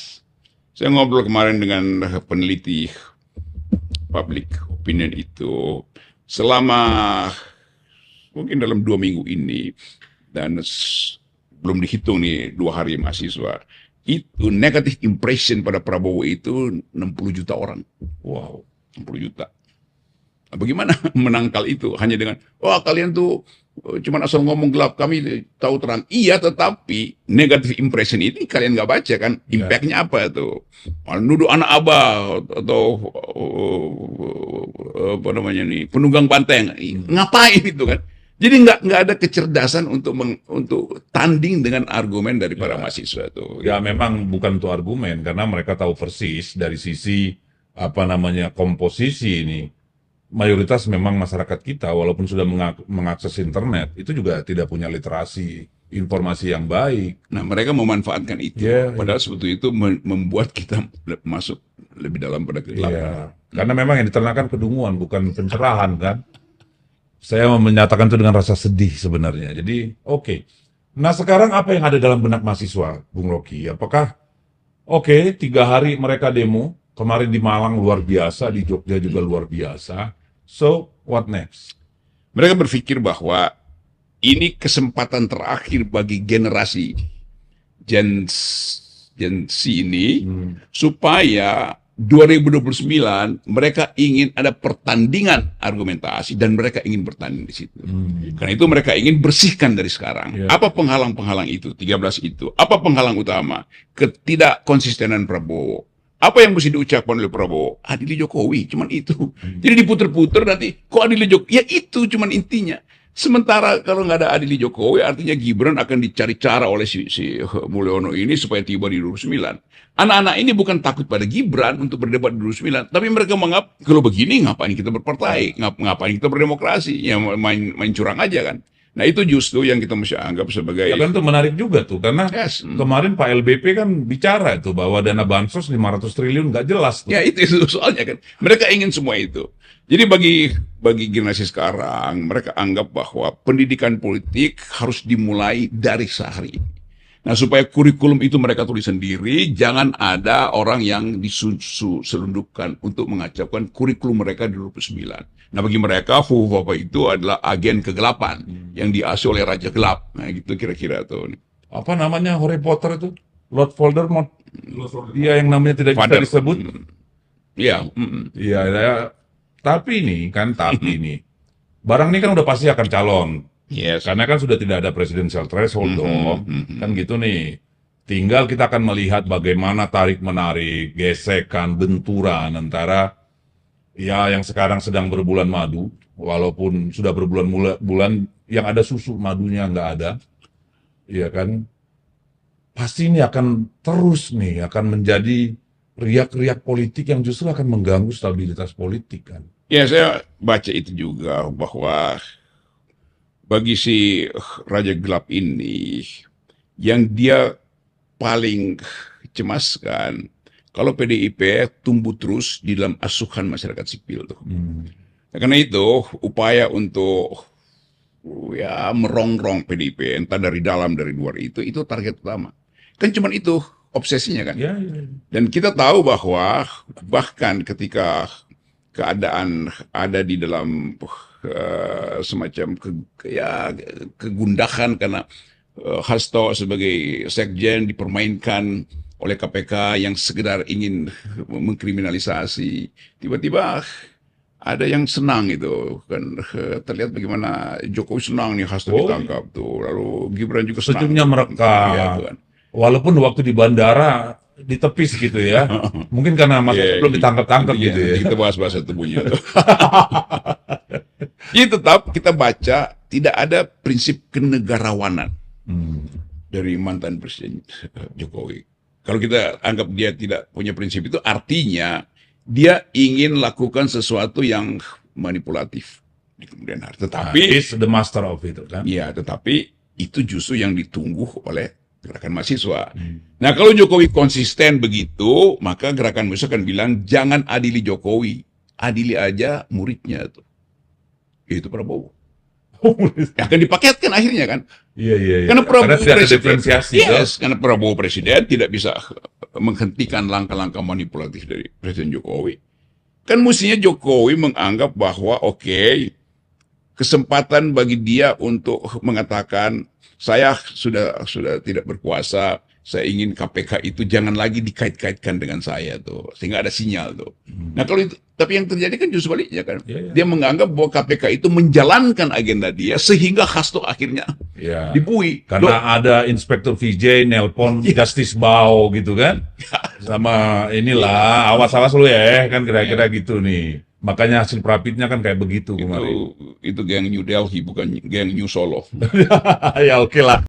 [SPEAKER 1] Saya ngobrol kemarin dengan peneliti public opinion itu, selama mungkin dalam 2 minggu ini, dan belum dihitung nih 2 hari mahasiswa, itu negative impression pada Prabowo itu 60 juta orang.
[SPEAKER 2] Wow,
[SPEAKER 1] 60 juta. Nah, bagaimana menangkal itu? Hanya dengan, wah kalian tuh cuma asal ngomong gelap, kami tahu terang. Iya, tetapi negative impression ini kalian nggak baca kan? Impactnya apa tuh? Nuduh anak abah atau apa namanya nih, penunggang banteng. Ngapain itu kan? Jadi nggak ada kecerdasan untuk tanding dengan argumen dari para mahasiswa tuh.
[SPEAKER 2] Ya memang bukan untuk argumen, karena mereka tahu persis dari sisi komposisi ini. Mayoritas memang masyarakat kita, walaupun sudah mengakses internet, itu juga tidak punya literasi informasi yang baik.
[SPEAKER 1] Nah, mereka memanfaatkan itu. Padahal sebetulnya itu membuat kita masuk lebih dalam pada kegelapan.
[SPEAKER 2] Karena memang yang diternakan kedunguan, bukan pencerahan kan. Saya menyatakan itu dengan rasa sedih sebenarnya. Jadi, oke. Nah, sekarang apa yang ada dalam benak mahasiswa, Bung Rocky? Apakah, 3 hari mereka demo, kemarin di Malang luar biasa, di Jogja juga luar biasa. So, what next?
[SPEAKER 1] Mereka berpikir bahwa ini kesempatan terakhir bagi generasi Gen Z ini supaya 2029 mereka ingin ada pertandingan argumentasi dan mereka ingin bertanding di situ. Karena itu mereka ingin bersihkan dari sekarang.
[SPEAKER 2] Ya.
[SPEAKER 1] Apa penghalang-penghalang itu? 13 itu. Apa penghalang utama? Ketidakkonsistenan Prabowo. Apa yang mesti diucapkan oleh Prabowo? Adili Jokowi, cuman itu. Jadi diputer-puter nanti, kok adili Jokowi? Ya itu cuman intinya. Sementara kalau nggak ada adili Jokowi, artinya Gibran akan dicari cara oleh si Mulyono ini supaya tiba di 2009. Anak-anak ini bukan takut pada Gibran untuk berdebat di 2009, tapi mereka menganggap kalau begini ngapain kita berpartai, ngapain kita berdemokrasi, ya main curang aja kan. Nah itu justru yang kita mesti anggap sebagai
[SPEAKER 2] Ya kan itu menarik juga tuh, karena
[SPEAKER 1] Yes.
[SPEAKER 2] kemarin Pak LBP kan bicara itu bahwa dana bansos 500 triliun nggak jelas tuh.
[SPEAKER 1] Ya itu soalnya kan. Mereka ingin semua itu. Jadi bagi generasi sekarang, mereka anggap bahwa pendidikan politik harus dimulai dari sehari. Nah, supaya kurikulum itu mereka tulis sendiri, jangan ada orang yang diselundupkan untuk mengacaukan kurikulum mereka di 2009. Nah, bagi mereka, Fuhufapa itu adalah agen kegelapan yang diasuh oleh Raja Gelap. Nah, gitu kira-kira tuh.
[SPEAKER 2] Apa namanya Harry Potter itu? Lord Voldemort. Dia yang namanya tidak bisa
[SPEAKER 1] Father.
[SPEAKER 2] disebut.
[SPEAKER 1] Iya.
[SPEAKER 2] Iya, ya. Tapi nih, barang ini kan udah pasti akan calon.
[SPEAKER 1] Yes.
[SPEAKER 2] Karena kan sudah tidak ada presidential threshold dong. Kan gitu nih. Tinggal kita akan melihat bagaimana tarik-menarik, gesekan, benturan antara ya yang sekarang sedang berbulan madu, walaupun sudah berbulan-bulan yang ada susu madunya nggak ada. Iya kan? Pasti ini akan terus nih, akan menjadi riak-riak politik yang justru akan mengganggu stabilitas politik kan.
[SPEAKER 1] Ya, saya baca itu juga bahwa bagi si Raja Gelap ini, yang dia paling cemaskan, kalau PDIP tumbuh terus di dalam asuhan masyarakat sipil tuh. Nah, karena itu, upaya untuk ya merongrong PDIP, entah dari dalam, dari luar itu target utama. Kan cuman itu obsesinya kan.
[SPEAKER 2] Ya, ya.
[SPEAKER 1] Dan kita tahu bahwa bahkan ketika keadaan ada di dalam semacam kegundahan karena Hasto sebagai sekjen dipermainkan oleh KPK yang sekedar ingin mengkriminalisasi, tiba-tiba ada yang senang itu kan, terlihat bagaimana Jokowi senang nih Hasto ditangkap tuh, lalu Gibran juga senang.
[SPEAKER 2] Senyumnya merekah.
[SPEAKER 1] Iya, tuh kan.
[SPEAKER 2] Walaupun waktu di bandara ditepis gitu ya. Mungkin karena masih belum ditangkap-tangkap gitu ya.
[SPEAKER 1] Kita bahas bahasa tubuhnya. Jadi tetap kita baca tidak ada prinsip kenegarawanan dari mantan Presiden Jokowi. Kalau kita anggap dia tidak punya prinsip itu, artinya dia ingin lakukan sesuatu yang manipulatif di kemudian hari. Tetapi
[SPEAKER 2] Is the master of it kan.
[SPEAKER 1] ya, tetapi itu justru yang ditunggu oleh gerakan mahasiswa. Nah, kalau Jokowi konsisten begitu, maka gerakan mahasiswa akan bilang, jangan adili Jokowi, adili aja muridnya tuh. Itu Prabowo. Akan dipaketkan akhirnya kan.
[SPEAKER 2] Iya.
[SPEAKER 1] Karena Prabowo
[SPEAKER 2] tidak ada
[SPEAKER 1] presiden,
[SPEAKER 2] diferensiasi.
[SPEAKER 1] yes, karena Prabowo presiden tidak bisa menghentikan langkah-langkah manipulatif dari Presiden Jokowi. Kan mestinya Jokowi menganggap bahwa kesempatan bagi dia untuk mengatakan saya sudah tidak berkuasa, saya ingin KPK itu jangan lagi dikait-kaitkan dengan saya tuh, sehingga ada sinyal tuh. Nah kalau itu, tapi yang terjadi kan justru baliknya kan, dia menganggap bahwa KPK itu menjalankan agenda dia sehingga Hasto akhirnya dibui.
[SPEAKER 2] Karena ada Inspektur VJ nelpon Justice Bao gitu kan, sama inilah awas-awas lu ya, kan kira-kira gitu nih. Makanya hasil prapitnya kan kayak begitu kemarin.
[SPEAKER 1] Itu geng New Delhi bukan geng New Solo.
[SPEAKER 2] Ya oke lah.